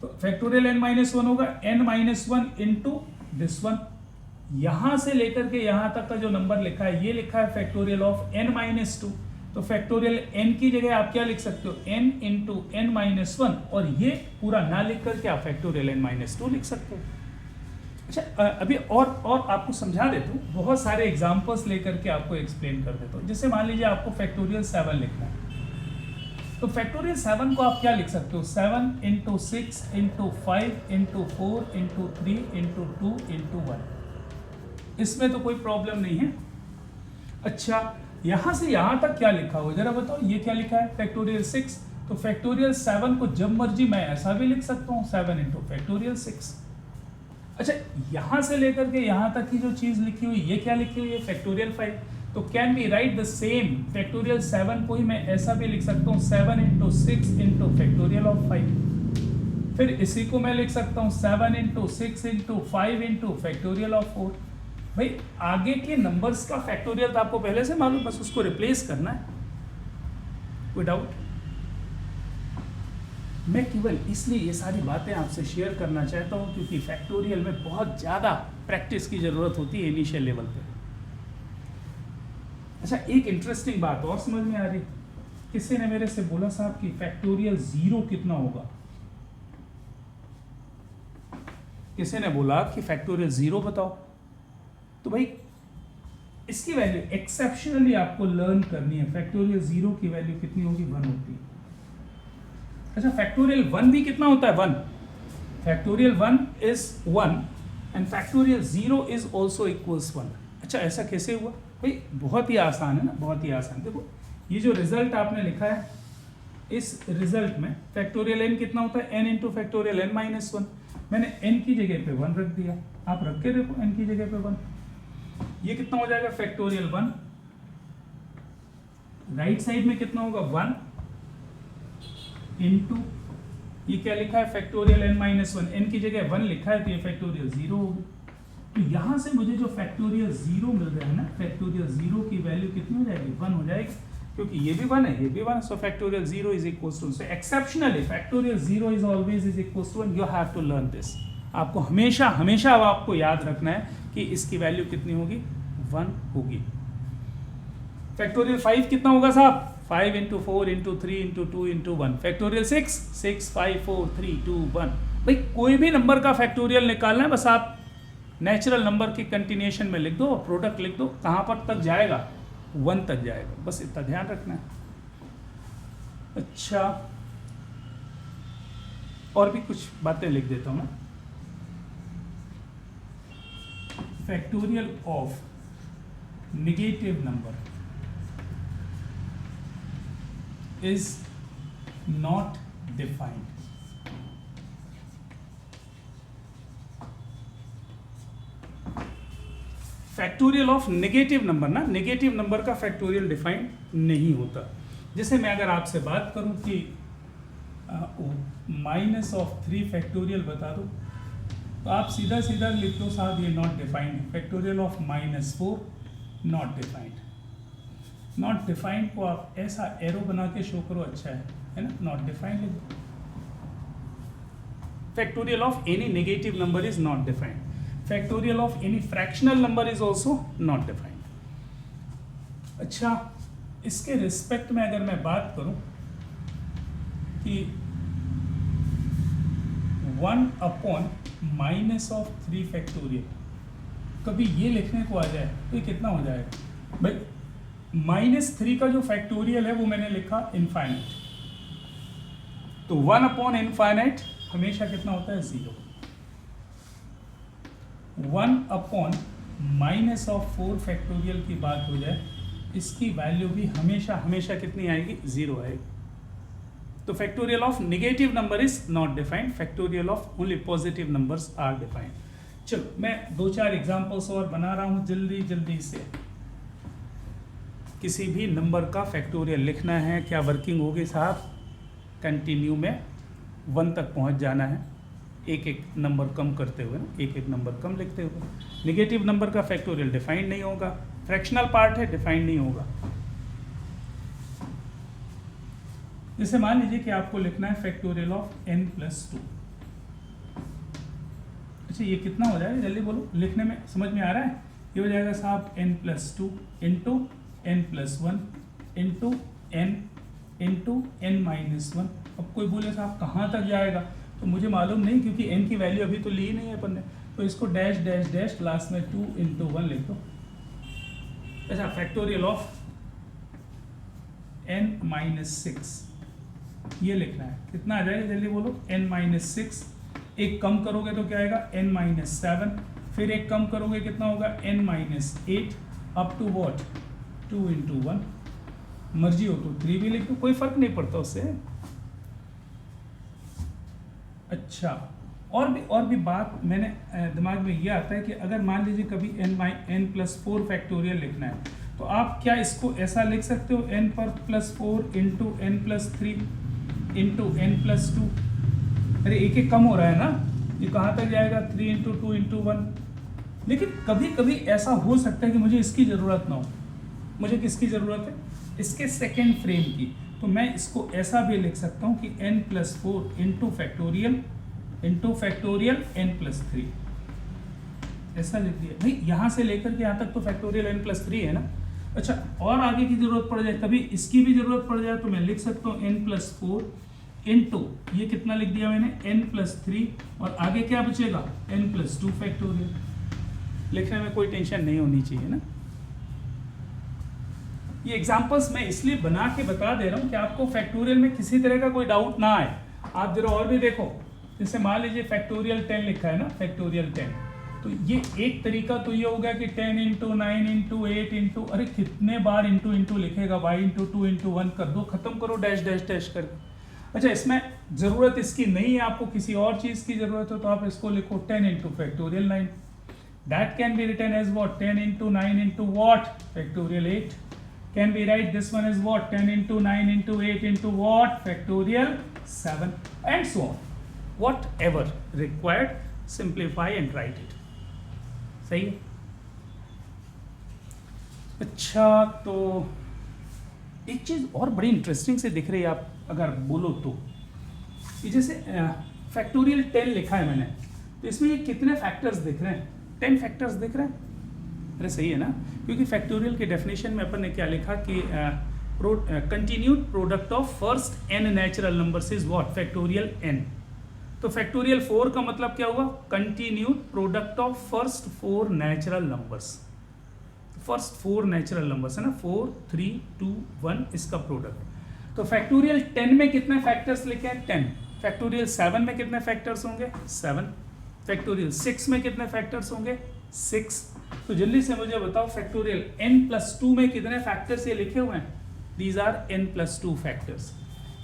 तो फैक्टोरियल n माइनस वन होगा n minus one into this one. यहां से लेकर के यहां तक का जो नंबर लिखा है ये लिखा है factorial of n minus two. तो फैक्टोरियल n की जगह आप क्या लिख सकते हो, n into n minus one, और ये पूरा ना लिख करके आप फैक्टोरियल n माइनस टू लिख सकते हो। अच्छा, अभी और आपको समझा देता हूँ, बहुत सारे एग्जाम्पल्स लेकर के आपको एक्सप्लेन कर देता हूँ। जैसे मान लीजिए आपको फैक्टोरियल 7 लिखना है, तो फैक्टोरियल 7 को आप क्या लिख सकते हो, 7 into 6 into 5 into 4 into 3 into 2 into 1। इसमें तो कोई प्रॉब्लम नहीं है। अच्छा, यहां से यहां तक क्या लिखा हुआ जरा बताओ, ये क्या लिखा है, फैक्टोरियल 6। तो फैक्टोरियल 7 को जब मर्जी मैं ऐसा भी लिख सकता हूँ, 7 इंटू फैक्टोरियल 6। अच्छा, यहां से लेकर के यहां तक की जो चीज लिखी हुई ये क्या लिखी हुई है, फैक्टोरियल 5। तो can be right the same, factorial 7 को ही मैं ऐसा भी लिख सकता हूँ, 7 इंटू 6 इंटू फैक्टोरियल ऑफ 5। फिर इसी को मैं लिख सकता हूँ 7 into 6 into 5 into factorial of 4। भाई आगे के नंबर्स का फैक्टोरियल तो आपको पहले से मालूम, बस उसको रिप्लेस करना है, कोई डाउट? मैं केवल इसलिए ये सारी बातें आपसे शेयर करना चाहता हूँ क्योंकि फैक्टोरियल में बहुत ज़्यादा प्रैक्टिस की ज़रूरत होती है इनिशियल लेवल पे। अच्छा, एक इंटरेस्टिंग बात और समझ में आ रही, किसी ने मेरे से बोला साहब कि फैक्टोरियल 0 कितना होगा, किसी ने बोला कि फैक्टोरियल 0 बताओ। तो भाई इसकी वैल्यू एक्सेप्शनली आपको लर्न करनी है। फैक्टोरियल 0 की वैल्यू कितनी होगी, 1 होती है। अच्छा, फैक्टोरियल 1 भी कितना होता है, 1। Factorial 1 is 1 and factorial 0 is also equals 1। अच्छा, ऐसा कैसे हुआ भाई? बहुत ही आसान है ना, बहुत ही आसान। देखो ये जो रिजल्ट आपने लिखा है, इस रिजल्ट में फैक्टोरियल n कितना होता है, n into factorial n minus 1। मैंने n की जगह पे 1 रख दिया, आप रख के देखो n की जगह पे 1। ये कितना हो जाएगा, फैक्टोरियल 1। राइट साइड में कितना होगा, 1 इंटू ये क्या लिखा है, फैक्टोरियल n माइनस 1। n की जगह 1 लिखा है तो ये फैक्टोरियल 0 होगी। तो यहां से मुझे जो फैक्टोरियल 0 मिल रहा है ना, फैक्टोरियल 0 की वैल्यू कितनी हो जाएगी, 1 हो जाएगी, क्योंकि ये भी 1 है, ये भी 1 है। So factorial 0 is equals to, so exceptionally factorial 0 is always is equals to 1। You have to learn this. आपको हमेशा हमेशा आपको याद रखना है कि इसकी वैल्यू कितनी होगी, 1 होगी। फैक्टोरियल 5 कितना होगा साहब, 5 into 4 into 3 into 2 into 1। Factorial 6, 5 4 3 2 1। भाई कोई भी नंबर का फैक्टोरियल निकालना है, बस आप नेचुरल नंबर की कंटिन्यूएशन में लिख दो और प्रोडक्ट लिख दो, कहाँ पर तक जाएगा, 1 तक जाएगा, बस इतना ध्यान रखना है। अच्छा, और भी कुछ बातें लिख देता हूँ मैं। Factorial of negative number is not defined. Factorial of negative number ना, नेगेटिव नंबर का फैक्टोरियल डिफाइंड नहीं होता। जैसे मैं अगर आपसे बात करूं कि माइनस ऑफ 3 फैक्टोरियल बता दो, तो आप सीधा सीधा लिख दो साहब ये not defined. Factorial of -4 not defined. Not defined को आप ऐसा एरो बना के शो करो, अच्छा है ना, नॉट डिफाइंड लिख दो। Factorial of any negative number is not defined. Factorial of any fractional number is also not defined. अच्छा, इसके रिस्पेक्ट में अगर मैं बात करूं कि 1/-3 फैक्टोरियल, कभी ये लिखने को आ जाए तो ये कितना हो जाएगा भाई, -3 का जो फैक्टोरियल है वो मैंने लिखा इनफाइनाइट, तो 1/इनफाइनाइट हमेशा कितना होता है, 0। 1/-4 फैक्टोरियल की बात हो जाए, इसकी वैल्यू भी हमेशा हमेशा कितनी आएगी, 0 आएगी। तो factorial of negative number is not defined, factorial of only positive numbers are defined. चलो मैं 2-4 एग्जांपल्स और बना रहा हूँ जल्दी जल्दी से। किसी भी नंबर का फैक्टोरियल लिखना है, क्या वर्किंग होगी साहब, कंटिन्यू में 1 तक पहुंच जाना है, एक एक नंबर कम करते हुए ना, एक एक नंबर कम लिखते हुए। नेगेटिव नंबर का फैक्टोरियल डिफाइंड नहीं होगा, फ्रैक्शनल पार्ट है, डिफाइंड नहीं होगा। जैसे मान लीजिए कि आपको लिखना है फैक्टोरियल ऑफ n+2। अच्छा ये कितना हो जाएगा, जल्दी बोलो, लिखने में समझ में आ रहा है? ये हो जाएगा साहब n+2 into n+1 into n into n-1। अब कोई बोले साहब कहाँ तक जाएगा, तो मुझे मालूम नहीं, क्योंकि n की वैल्यू अभी तो ली नहीं है अपन ने, तो इसको डैश डैश डैश लास्ट में 2 इंटू 1 लिख दो। अच्छा फैक्टोरियल ऑफ n-6 ये लिखना है, कितना आ जाएगा जल्दी बोलो, n-6। एक कम करोगे तो क्या आएगा n-7, फिर एक कम करोगे कितना होगा n-8 up to what 2 into 1। मर्जी हो तो 3 भी लिख दो, कोई फर्क नहीं पड़ता उससे। अच्छा और भी बात मैंने दिमाग में ये आता है कि अगर मान लीजिए कभी n+4 फैक्टोरियल लिखना है, तो आप क्या इसको ऐसा लिख सकते हो n+4 into n+3 into n+2। अरे एक कम हो रहा है ना, ये कहाँ तक जाएगा 3 इंटू 2 इंटू 1। लेकिन कभी कभी ऐसा हो सकता है कि मुझे इसकी ज़रूरत ना हो। मुझे किसकी ज़रूरत है? इसके सेकेंड फ्रेम की। तो मैं इसको ऐसा भी लिख सकता हूँ कि n+4 इंटू फैक्टोरियल n+3, ऐसा लिख दिया भाई। यहाँ से लेकर के यहाँ तक तो फैक्टोरियल n+3 है ना। अच्छा और आगे की ज़रूरत पड़ जाए, कभी इसकी भी ज़रूरत पड़ जाए, तो मैं लिख सकता हूँ n+4 इंटू, ये कितना लिख दिया मैंने n+3, और आगे क्या बचेगा n+2 फैक्टोरियल। लिखने में कोई टेंशन नहीं होनी चाहिए ना। ये एग्जांपल्स मैं इसलिए बना के बता दे रहा हूँ कि आपको फैक्टोरियल में किसी तरह का कोई डाउट ना आए। आप जरा और भी देखो, जैसे मान लीजिए फैक्टोरियल 10 लिखा है ना, फैक्टोरियल 10, तो ये एक तरीका तो ये होगा कि 10 इंटू 9 इंटू 8 इंटू, अरे कितने बार इंटू इंटू लिखेगा भाई, इंटू 2 इंटू 1 कर दो, खत्म करो डैश डैश डैश कर। अच्छा इसमें ज़रूरत इसकी नहीं है, आपको किसी और चीज़ की ज़रूरत हो तो आप इसको लिखो 10 into factorial 9। That can be written as what 10 into 9 into what factorial 8। Can we write this one as what 10 into 9 into 8 into what factorial 7, and so on. Whatever required, simplify and write it. सही है? अच्छा तो एक चीज़ और बड़ी interesting से दिख रही है, आप अगर बोलो तो, ये जैसे फैक्टोरियल 10 लिखा है मैंने, तो इसमें ये कितने फैक्टर्स दिख रहे हैं? 10 फैक्टर्स दिख रहे हैं। अरे सही है ना, क्योंकि फैक्टोरियल के डेफिनेशन में अपन ने क्या लिखा कि continued product of first n natural numbers is what factorial n। तो फैक्टोरियल 4 का मतलब क्या हुआ? Continued product of first 4 natural numbers. First 4 natural numbers है ना, 4 3 2 1, इसका प्रोडक्ट। तो फैक्टोरियल 10 में कितने फैक्टर्स लिखे हैं? 10। फैक्टोरियल 7 में कितने फैक्टर्स होंगे? 7। फैक्टोरियल 6 में कितने फैक्टर्स होंगे? 6। तो जल्दी से मुझे बताओ फैक्टोरियल n+2 में कितने फैक्टर्स ये लिखे हुए हैं? These are n+2 factors.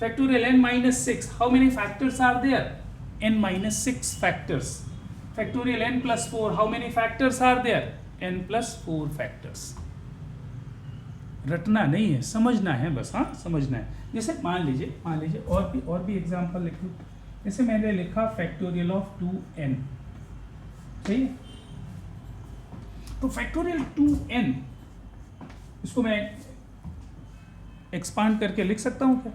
Factorial n-6, how many factors are there? n-6 factors. Factorial n+4, how many factors are there? n+4 factors. रटना नहीं है, समझना है बस। हाँ समझना है। जैसे मान लीजिए और भी एग्जांपल लिख लूँ। जैसे मैंने लिखा फैक्टोरियल ऑफ 2n, सही है? तो फैक्टोरियल 2n, इसको मैं एक्सपांड करके लिख सकता हूँ क्या?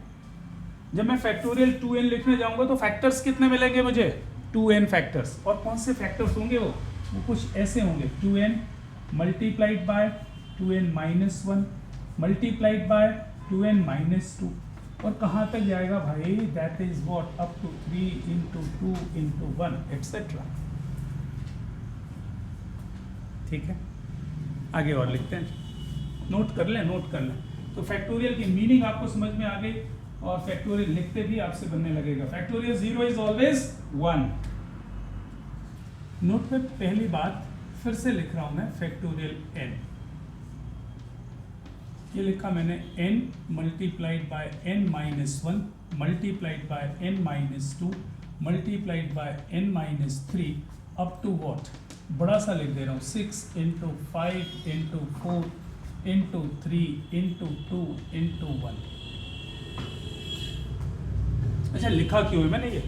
जब मैं फैक्टोरियल 2n लिखने जाऊंगा तो फैक्टर्स कितने मिलेंगे मुझे? 2n factors. और कौन से फैक्टर्स होंगे? वो कुछ ऐसे होंगे, 2n multiplied bye 2n-1 multiplied by 2n-2। और कहाँ तक जाएगा भाई? That is what up to 3 into 2 into 1 etcetera. ठीक है, आगे और लिखते हैं, नोट कर लें। तो फैक्टोरियल की मीनिंग आपको समझ में आ गई, और फैक्टोरियल लिखते भी आपसे बनने लगेगा। Factorial 0 is always 1। नोट पे पहली बात फिर से लिख रहा हूं मैं, फैक्टोरियल n, ये लिखा मैंने n multiplied by n-1 multiplied by n-2 multiplied by n-3 up to what, बड़ा सा लिख दे रहा हूँ, 6 into 5 into 4 into 3 into 2 into 1। अच्छा लिखा क्यों है मैंने? ये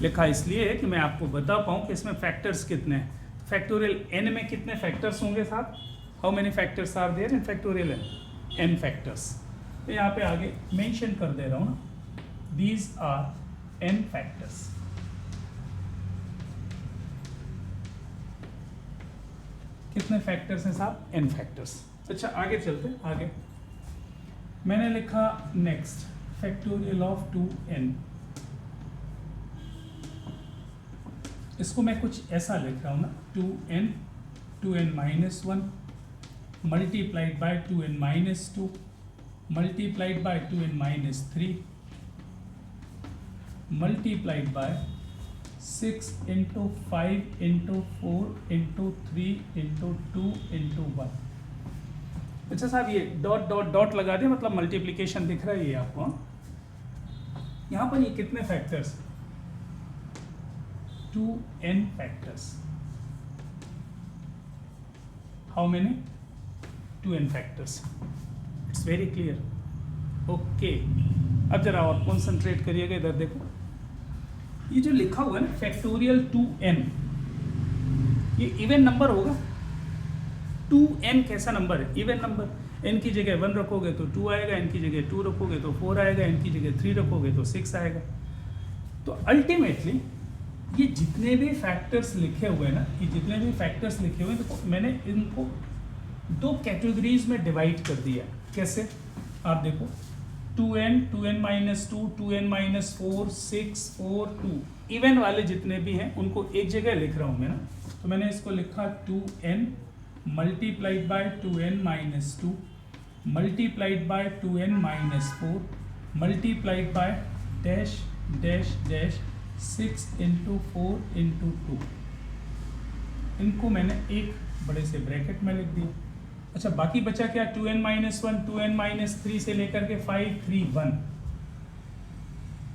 लिखा इसलिए है कि मैं आपको बता पाऊँ कि इसमें फैक्टर्स कितने हैं। फैक्टोरियल n में कितने फैक्टर्स होंगे साहब? How many factors are there in factorial n? n factors. तो यहाँ पे आगे मेंशन कर दे रहा हूँ ना, these are n factors. कितने फैक्टर्स हैं साहब? n factors. अच्छा आगे चलते हैं. आगे मैंने लिखा नेक्स्ट फैक्टोरियल ऑफ 2n. इसको मैं कुछ ऐसा लिख रहा हूँ ना, 2n minus 1 multiplied bye 2n minus 2 multiplied by 2n minus 3 multiplied by 6 into 5 into 4 into 3 into 2 into 1. अच्छा साहब ये डॉट डॉट डॉट लगा दे, मतलब मल्टीप्लिकेशन दिख रहा है ये आपको. यहाँ पर ये कितने factors? 2n factors. How many? 2n factors. It's very clear. Okay, अब जरा और कॉन्सेंट्रेट करिएगा. इधर देखो, ये जो लिखा हुआ है ना फैक्टोरियल 2n, ये इवन नंबर होगा. 2n कैसा नंबर है? Even number. n की जगह 1 रखोगे तो 2 आएगा, n की जगह 2 रखोगे तो 4 आएगा, n की जगह 3 रखोगे तो 6 आएगा. तो अल्टीमेटली ये जितने भी फैक्टर्स लिखे हुए हैं ना, ये जितने भी फैक्टर्स लिखे हुए हैं, तो मैंने इनको दो कैटेगरीज में डिवाइड कर दिया. कैसे? आप देखो, 2n minus 2, 2n minus 4, 6, 4, 2. Even वाले जितने भी हैं उनको एक जगह लिख रहा हूँ मैं ना. तो मैंने इसको लिखा 2n multiplied bye 2n minus 2 multiplied by 2n minus 4 multiplied by dash dash dash 6 into 4 into 2. इनको मैंने एक बड़े से ब्रैकेट में लिख दिया. अच्छा, बाकी बचा क्या? 2n माइनस 1, 2n माइनस 3 से लेकर के 5, 3, 1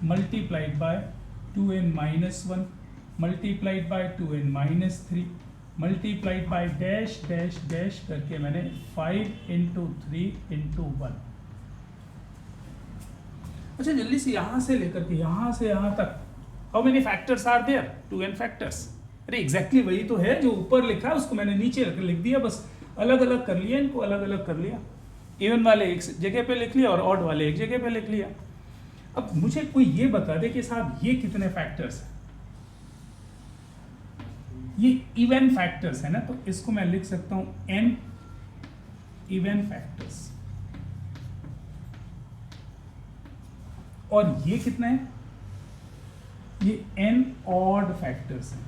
multiplied bye 2n minus 1 multiplied bye 2n minus 3 multiplied by dash dash dash करके मैंने 5 into 3 into 1. अच्छा, जल्दी से यहाँ से लेकर के यहाँ से यहाँ तक how many factors are there? 2n factors. अरे एग्जैक्टली वही तो है जो ऊपर लिखा है, उसको मैंने नीचे लिख दिया. बस अलग अलग कर लिया, इनको अलग अलग कर लिया. इवन वाले एक जगह पे लिख लिया और ऑड वाले एक जगह पे लिख लिया. अब मुझे कोई ये बता दे कि साहब ये कितने फैक्टर्स हैं? ये इवन फैक्टर्स है ना, तो इसको मैं लिख सकता हूं n इवन फैक्टर्स. और ये कितने हैं? ये n ऑड फैक्टर्स हैं.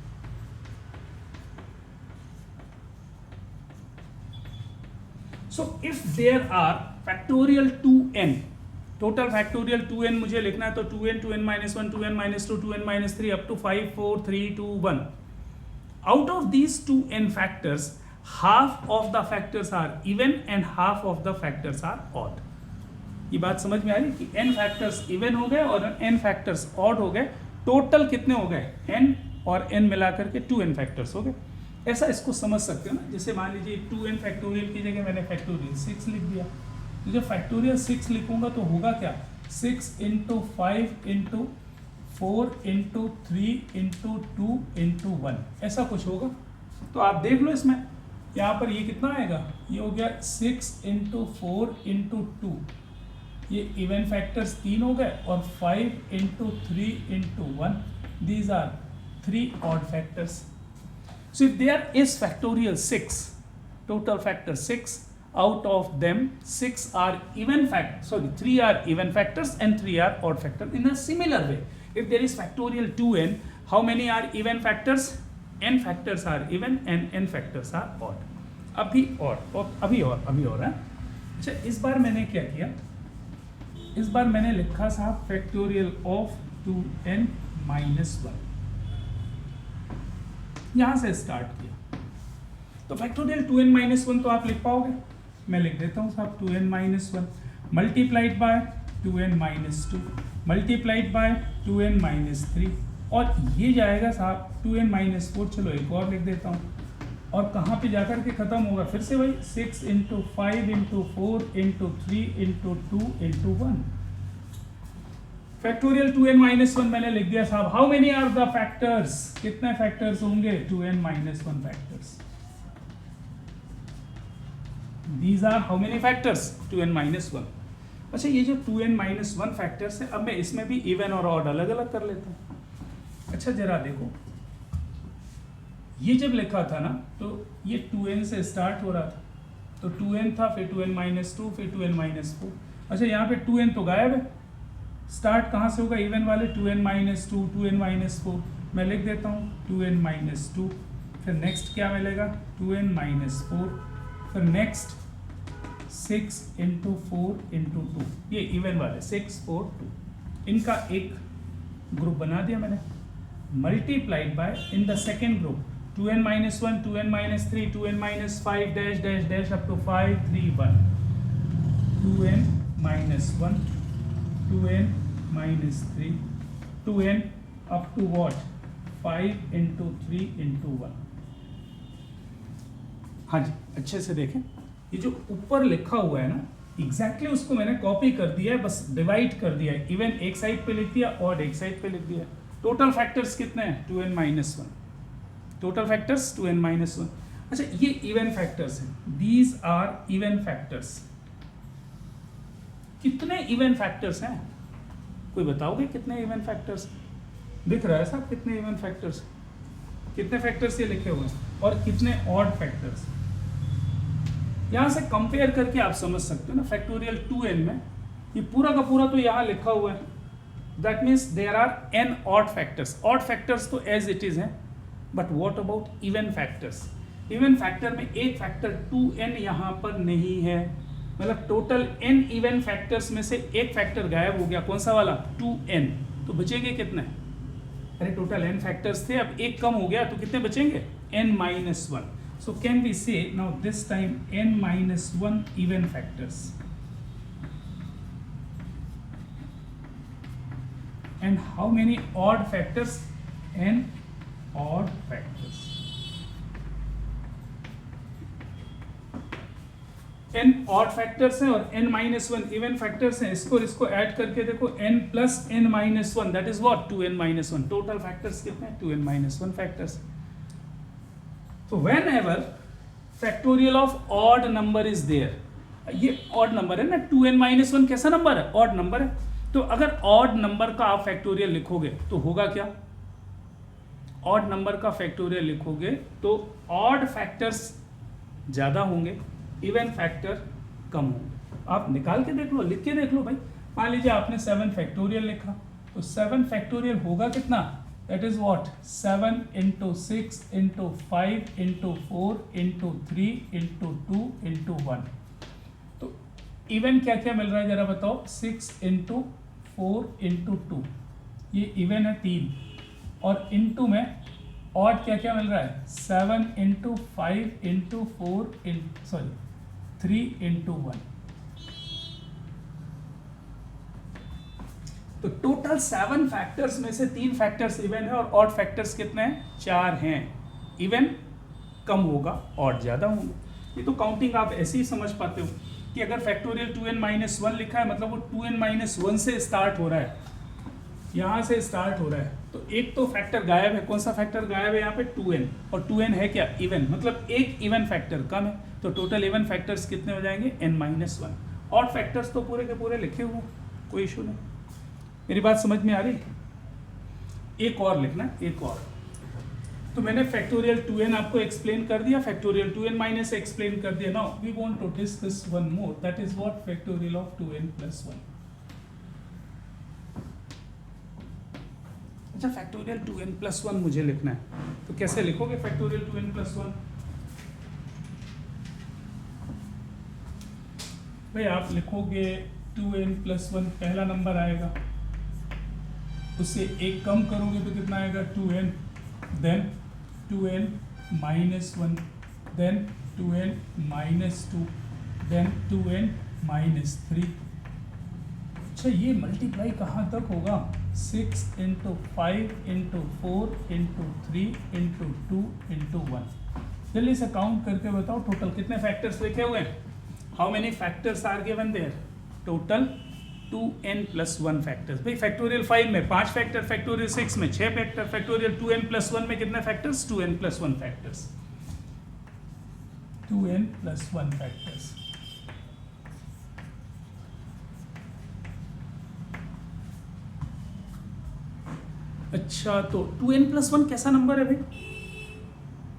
So if there are factorial 2n, total factorial 2n मुझे लिखना है, तो 2n, 2n minus 1, 2n minus 2, 2n minus 3 up to 5, 4, 3, 2, 1. Out of these 2n factors, half of the factors are even and half of the factors are odd. ये बात समझ में आ रही कि n factors even हो गए और n factors odd हो गए. टोटल कितने हो गए? n और n मिला करके 2n factors हो गए. ऐसा इसको समझ सकते हो ना. जैसे मान लीजिए 2n फैक्टोरियल की जगह मैंने फैक्टोरियल 6 लिख दिया. तो जब फैक्टोरियल 6 लिखूंगा तो होगा क्या? 6 into 5 into 4 into 3 into 2 into 1, ऐसा कुछ होगा. तो आप देख लो इसमें, यहाँ पर ये कितना आएगा? ये हो गया 6 into 4 into 2. ये इवन फैक्टर्स 3 हो गए और 5 into 3 into 1. These are 3 odd factors. So if there is factorial 6, total factor 6, out of them 6 are even factors, 3 are even factors and 3 are odd factors. In a similar way, if there is factorial 2n, how many are even factors? n factors are even and n factors are odd. अभी और है. अच्छा, इस बार मैंने क्या किया? इस बार मैंने लिखा साहब फैक्टोरियल ऑफ 2n माइनस 1. यहां से स्टार्ट किया. तो फैक्टोरियल 2n माइनस 1 तो आप लिख पाओगे. मैं लिख देता हूं साहब 2n minus 1 multiplied bye 2n minus 2 multiplied by 2n minus 3. और ये जाएगा साहब 2n माइनस 4. चलो एक और लिख देता हूं. और कहाँ पे जाकर के खत्म होगा? फिर से वही 6 into 5 into 4 into 3 into 2 into 1. Factorial 2n minus 1 मैंने लिख दिया साहब. How many are the factors? कितने फैक्टर्स होंगे? 2n minus 1 factors. These are how many factors? 2n minus 1. अच्छा ये जो 2n माइनस 1 फैक्टर्स है, अब मैं इसमें भी इवन और ऑड अलग अलग कर लेता हूँ। अच्छा जरा देखो, ये जब लिखा था ना तो ये 2n से स्टार्ट हो रहा था, तो 2n था, फिर 2n माइनस 2, फिर 2n माइनस 4। अच्छा यहाँ पे 2n तो गायब है, स्टार्ट कहाँ से होगा इवन वाले, 2n माइनस 2, 2n माइनस 4। मैं लिख देता हूँ 2n माइनस 2, फिर नेक्स्ट क्या मिलेगा 2n माइनस 4, फिर नेक्स्ट 6 इंटू 4 इंटू 2, ये इवन वाले 6, 4, 2, इनका एक ग्रुप बना दिया मैंने, multiplied by in the second group 2n minus 1, 2n minus 3, 2n minus 5 dash dash dash up to 5, 3, 1, 2n minus 1, 2n minus 3, 2n up to what 5 into 3 into 1। हाँ जी अच्छे से देखें, ये जो ऊपर लिखा हुआ है ना एग्जैक्टली उसको मैंने कॉपी कर दिया है, बस डिवाइड कर दिया है, इवन एक साइड पे लिख दिया, ऑड एक साइड पे लिख दिया। टोटल फैक्टर्स कितने हैं 2n minus 1, total factors 2n minus 1। अच्छा ये इवन फैक्टर्स हैं, दीज आर इवन फैक्टर्स। कितने इवन फैक्टर्स हैं, कोई बताओगे कितने इवन फैक्टर्स दिख रहा है साहब, कितने इवन फैक्टर्स, कितने फैक्टर्स ये लिखे हुए हैं, और कितने ऑड फैक्टर्स। यहां से कंपेयर करके आप समझ सकते हो ना, फैक्टोरियल 2n में ये पूरा का पूरा तो यहाँ लिखा हुआ है, that means there are n odd factors. Odd factors तो एज इट इज हैं, but what about even factors. Even factor में एक फैक्टर 2n यहाँ पर नहीं है, मतलब टोटल n इवन फैक्टर्स में से एक फैक्टर गायब हो गया, कौन सा वाला 2n, तो बचेंगे कितने, अरे टोटल n फैक्टर्स थे, अब एक कम हो गया तो कितने बचेंगे n minus 1। so can we say now this time n minus 1 even factors and how many odd factors, n odd factors, n odd factors हैं और n minus 1 even factors हैं, इसको ऐड करके देखो n plus n minus 1 that is what 2n minus 1, total factors कितने हैं 2n minus 1 factors। so whenever factorial of odd number is there, ये odd number है ना, 2n minus 1 कैसा नंबर है, odd number है, तो अगर odd number का आप फैक्टोरियल लिखोगे तो होगा क्या, odd number का फैक्टोरियल लिखोगे तो odd factors ज़्यादा होंगे, इवन फैक्टर कम होंगे। आप निकाल के देख लो, लिख के देख लो भाई। मान लीजिए आपने 7 फैक्टोरियल लिखा, तो 7 फैक्टोरियल होगा कितना, that is what 7 into 6 into 5 into 4 into 3 into 2 into 1। तो इवन क्या क्या मिल रहा है जरा बताओ, 6 इंटू 4 इंटू 2, ये इवन है 3, और इंटू में ऑड क्या क्या मिल रहा है 7 इंटू 5 इंटू 4 3 इंटू 1। तो टोटल 7 फैक्टर्स में से 3 फैक्टर्स इवन है और ऑड फैक्टर्स कितने हैं 4 हैं। इवन कम होगा, ऑड ज़्यादा होंगे। ये तो काउंटिंग आप ऐसे ही समझ पाते हो कि अगर फैक्टोरियल 2n minus 1 लिखा है मतलब वो 2n minus 1 से स्टार्ट हो रहा है, यहाँ से स्टार्ट हो रहा है, तो एक तो फैक्टर गायब है। कौन सा फैक्टर गायब है यहाँ पे 2n, और 2n है क्या इवन, मतलब एक इवन फैक्टर कम है, तो टोटल इवन फैक्टर्स कितने हो जाएंगे n minus 1। ऑड फैक्टर्स तो पूरे के पूरे लिखे हुए, कोई इशू नहीं। मेरी बात समझ में आ रही, एक और लिखना, एक और। तो मैंने फैक्टोरियल 2n आपको एक्सप्लेन कर दिया, फैक्टोरियल 2n माइनस एक्सप्लेन कर दिया। Now we want to discuss one more, that is what factorial of 2n plus 1। अच्छा फैक्टोरियल 2n plus 1 मुझे लिखना है, तो कैसे लिखोगे फैक्टोरियल 2n plus 1? भाई आप लिखोगे 2n plus 1, पहला नंबर आएगा, उससे एक कम करोगे तो कितना आएगा 2n, then 2n minus 1, then 2n minus 2, then 2n minus 3। अच्छा ये मल्टीप्लाई कहाँ तक होगा 6 into 5 into 4 into 3 into 2 into 1। जल्दी से काउंट करके बताओ टोटल कितने फैक्टर्स लिखे हुए हैं, how many factors are given there, total 2n plus 1 factors. भाई फैक्टोरियल 5 में 5 फैक्टर, फैक्टोरियल 6 में 6 फैक्टर, फैक्टोरियल 2n plus 1 में कितने factors 2n plus 1 factors, 2n plus 1 factors. अच्छा, तो 2n+1 कैसा नंबर है भाई?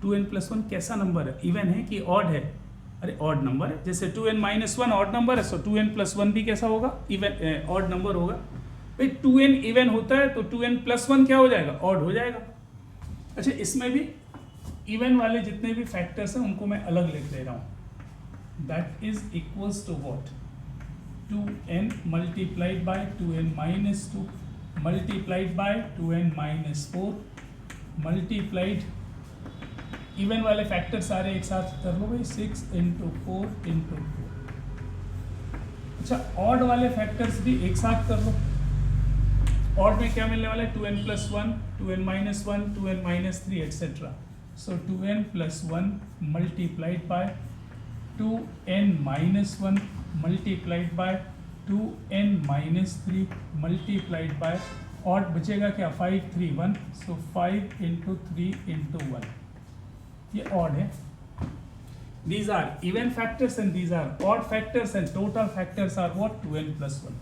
2n+1 कैसा नंबर है? इवन है कि ऑड है? अरे ऑड नंबर है। जैसे 2n-1 ऑड नंबर है, सो 2n+1 भी कैसा होगा? इवन ऑड नंबर होगा भाई। 2n इवन होता है तो 2n+1 क्या हो जाएगा? ऑड हो जाएगा। अच्छा, इसमें भी इवन वाले जितने भी फैक्टर्स हैं उनको मैं अलग लिख दे रहा हूँ। That is equals to what? 2n multiplied by 2n-2 multiplied by 2n-4 multiplied, even वाले फैक्टर सारे एक साथ कर लो भाई, 6 × 4 × 4। अच्छा, ऑड वाले फैक्टर्स भी एक साथ कर लो। ऑड में क्या मिलने वाला है? 2n+1, 2n-1, 2n-3 etcetera. So 2n+1 multiplied by 2n-1 multiplied by 2n-3 multiplied by, odd बचेगा क्या? 5, 3, 1, सो 5 × 3 × 1, ये ऑड है। These are even factors and these are odd factors and total factors are what? 2n+1।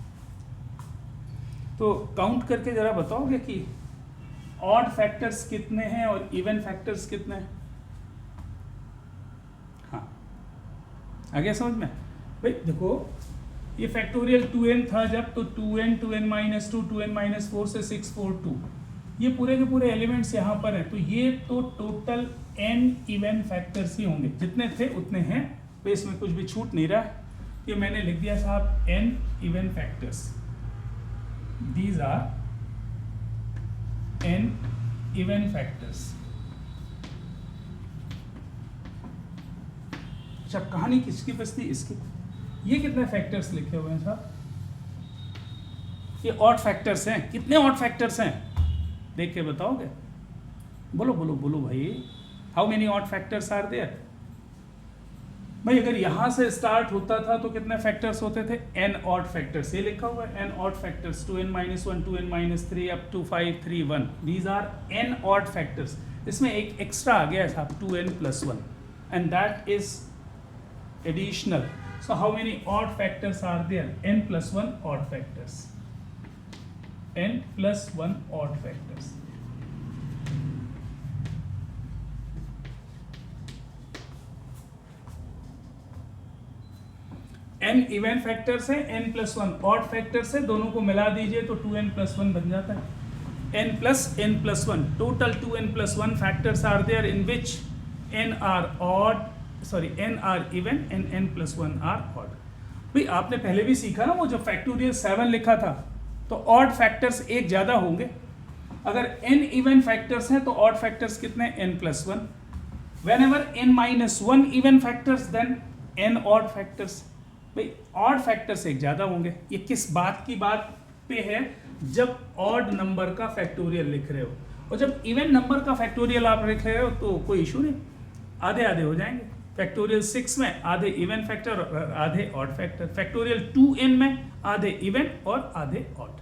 तो count करके जरा बताओगे कि odd factors कितने हैं और इवन फैक्टर्स कितने हैं? हाँ, आ गया समझ में भाई? देखो, ये फैक्टोरियल 2n था जब, तो 2n, 2n-2, 2n-4 से 6, 4, 2, ये पूरे के पूरे एलिमेंट्स यहाँ पर हैं। तो ये तो टोटल n इवन फैक्टर्स ही होंगे, जितने थे उतने हैं तो इसमें कुछ भी छूट नहीं रहा। ये मैंने लिख दिया साहब n even factors. These are n even factors. अच्छा, कहानी किसकी बस थी? इसकी। ये कितने फैक्टर्स लिखे हुए हैं साहब? ये ऑड फैक्टर्स हैं। कितने ऑड फैक्टर्स हैं देख के बताओगे? बोलो बोलो बोलो भाई, how many odd factors are there? भाई अगर यहां से स्टार्ट होता था तो कितने फैक्टर्स होते थे? n odd factors. ये लिखा हुआ है n odd factors, 2n-1, 2n-3 up to 5, 3, 1। These are n odd factors. इसमें एक एक्स्ट्रा आ गया है साहब, 2n+1, and that is additional. So how many odd factors are there? n+1 odd factors. n+1 odd factors. n even factors है, n+1 odd factors है, दोनों को मिला दीजिए तो 2n+1 बन जाता है। n+n+1 total 2n+1 factors are there in which n are odd, sorry n are even and n+1 are odd. भाई आपने पहले भी सीखा ना, वो जो फैक्टोरियल 7 लिखा था, तो ऑड फैक्टर्स एक ज्यादा होंगे। अगर n इवन फैक्टर्स हैं तो ऑड फैक्टर्स कितने? n+1। Whenever n-1 even factors then n odd factors. भाई ऑड फैक्टर्स एक ज्यादा होंगे। ये किस बात की बात पे है? जब ऑड नंबर का फैक्टोरियल लिख रहे हो, और जब इवन नंबर का फैक्टोरियल आप लिख रहे हो तो कोई इशू नहीं, आधे आधे हो जाएंगे। फैक्टोरियल 6 में आधे इवन फैक्टर और आधे ऑड फैक्टर, फैक्टोरियल 2n में आधे इवन और आधे ऑड।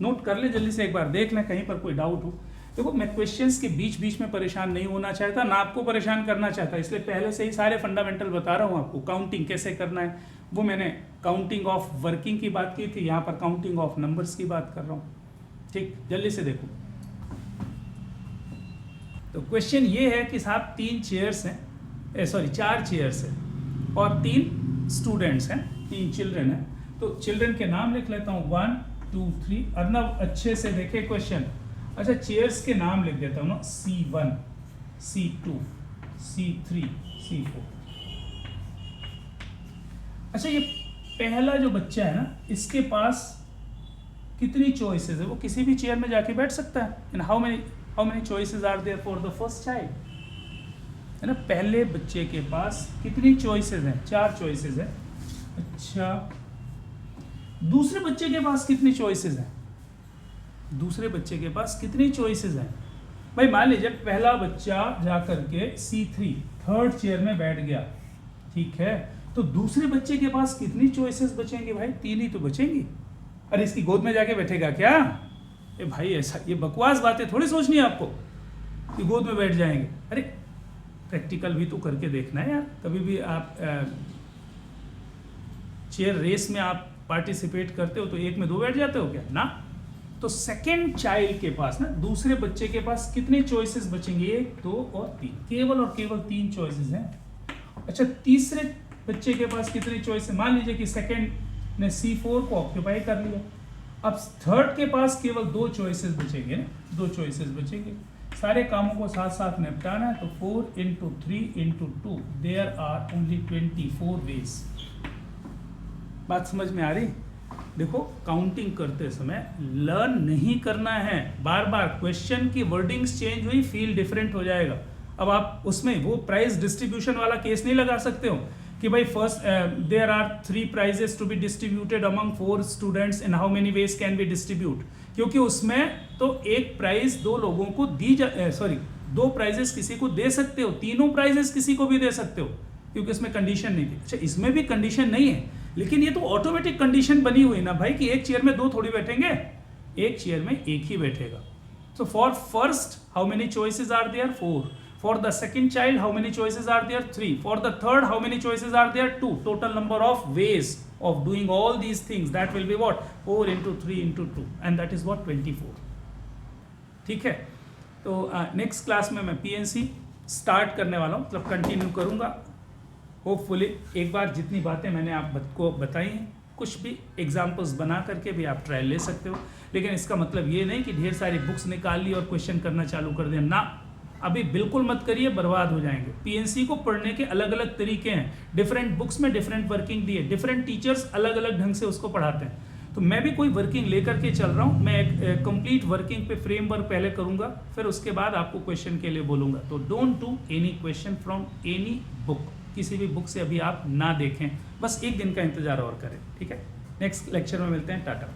नोट कर ले जल्दी से, एक बार देख लें कहीं पर कोई डाउट हो। देखो, मैं क्वेश्चंस के बीच बीच में परेशान नहीं होना चाहता, ना आपको परेशान करना चाहता, इसलिए पहले से ही सारे फंडामेंटल बता रहा हूँ आपको। काउंटिंग कैसे करना है वो मैंने काउंटिंग ऑफ वर्किंग की बात की थी, यहाँ पर काउंटिंग ऑफ नंबर्स की बात कर रहा हूँ। ठीक, जल्दी से देखो। तो क्वेश्चन ये है कि साहब 3 चेयर्स हैं, सॉरी 4 चेयर्स हैं और 3 स्टूडेंट्स हैं, 3 चिल्ड्रन हैं। तो चिल्ड्रन के नाम लिख लेता हूँ, 1, 2, 3। अर्नब अच्छे से देखे क्वेश्चन। अच्छा, चेयर्स के नाम लिख देता हूँ ना, C1, C2, C3, C4। अच्छा, ये पहला जो बच्चा है ना, इसके पास कितनी चॉइसेस है? वो किसी भी चेयर में जाके बैठ सकता है। And how many choices are there for the first child? है ना, पहले बच्चे के पास कितनी चॉइसेस हैं? 4 चॉइसेस हैं। अच्छा, दूसरे बच्चे के पास कितनी चॉइसेस हैं? दूसरे बच्चे के पास कितनी चॉइसेस हैं? भाई मान लीजिए पहला बच्चा जा करके C3 थर्ड चेयर में बैठ गया, ठीक है, तो दूसरे बच्चे के पास कितनी चॉइसेस बचेंगे? भाई 3 ही तो बचेंगी। अरे इसकी गोद में जाके बैठेगा क्या? ए भाई ऐसा, ये बकवास बातें थोड़ी सोचनी है आपको कि गोद में बैठ जाएंगे। अरे प्रैक्टिकल भी तो करके देखना है यार। कभी भी आप चेयर रेस में आप पार्टिसिपेट करते हो तो 1 में 2 बैठ जाते हो क्या? ना, तो सेकेंड चाइल्ड के पास ना, दूसरे बच्चे के पास कितने चॉइसेस बचेंगे? 1, 2 और 3, केवल और केवल 3 चॉइसेस हैं। अच्छा, तीसरे बच्चे के पास कितने चॉइस है? मान लीजिए कि सेकेंड ने C4 को ऑक्यूपाई कर लिया, अब थर्ड के पास केवल 2 चॉइसेस बचेंगे ना, 2 चॉइसेस बचेंगे। सारे कामों को साथ साथ निपटाना है, तो 4 into 3 into 2, there are only 24 ways. बात समझ में आ रही? देखो, काउंटिंग करते समय लर्न नहीं करना है, बार बार क्वेश्चन की वर्डिंग्स चेंज हुई, फील डिफरेंट हो जाएगा। अब आप उसमें वो प्राइस डिस्ट्रीब्यूशन वाला केस नहीं लगा सकते हो कि भाई first there are 3 prizes to be distributed among 4 students, in how many ways can be distribute, क्योंकि उसमें तो एक प्राइज 2 लोगों को दी 2 प्राइजेस किसी को दे सकते हो, 3 प्राइजेस किसी को भी दे सकते हो, क्योंकि इसमें कंडीशन नहीं थी। अच्छा, इसमें भी कंडीशन नहीं है, लेकिन ये तो ऑटोमेटिक कंडीशन बनी हुई ना भाई कि एक चेयर में 2 थोड़ी बैठेंगे, एक चेयर में एक ही बैठेगा। So for first how many choices are there? 4। For the second child, how many choices are there? 3. For the third, how many choices are there? 2. Total number of ways of doing all these things, that will be what? 4 into 3 into 2, and that is what? 24. ठीक है? तो next class में मैं PNC start करने वाला हूँ, मतलब continue करूँगा। होपफुली एक बार जितनी बातें मैंने आपको बताई हैं, कुछ भी एग्जाम्पल्स बना करके भी आप ट्रायल ले सकते हो, लेकिन इसका मतलब ये नहीं कि ढेर सारी बुक्स निकाल ली और क्वेश्चन करना चालू कर दिया ना, अभी बिल्कुल मत करिए, बर्बाद हो जाएंगे। PNC को पढ़ने के अलग अलग तरीके हैं, डिफरेंट बुक्स में डिफरेंट वर्किंग दी है, डिफरेंट टीचर्स अलग अलग ढंग से उसको पढ़ाते हैं। तो मैं भी कोई वर्किंग लेकर के चल रहा हूँ, मैं एक कंप्लीट वर्किंग पे फ्रेमवर्क पहले करूँगा, फिर उसके बाद आपको क्वेश्चन के लिए बोलूँगा। तो don't do any question from any book, किसी भी बुक से अभी आप ना देखें, बस एक दिन का इंतजार और करें, ठीक है? नेक्स्ट लेक्चर में मिलते हैं, टाटा।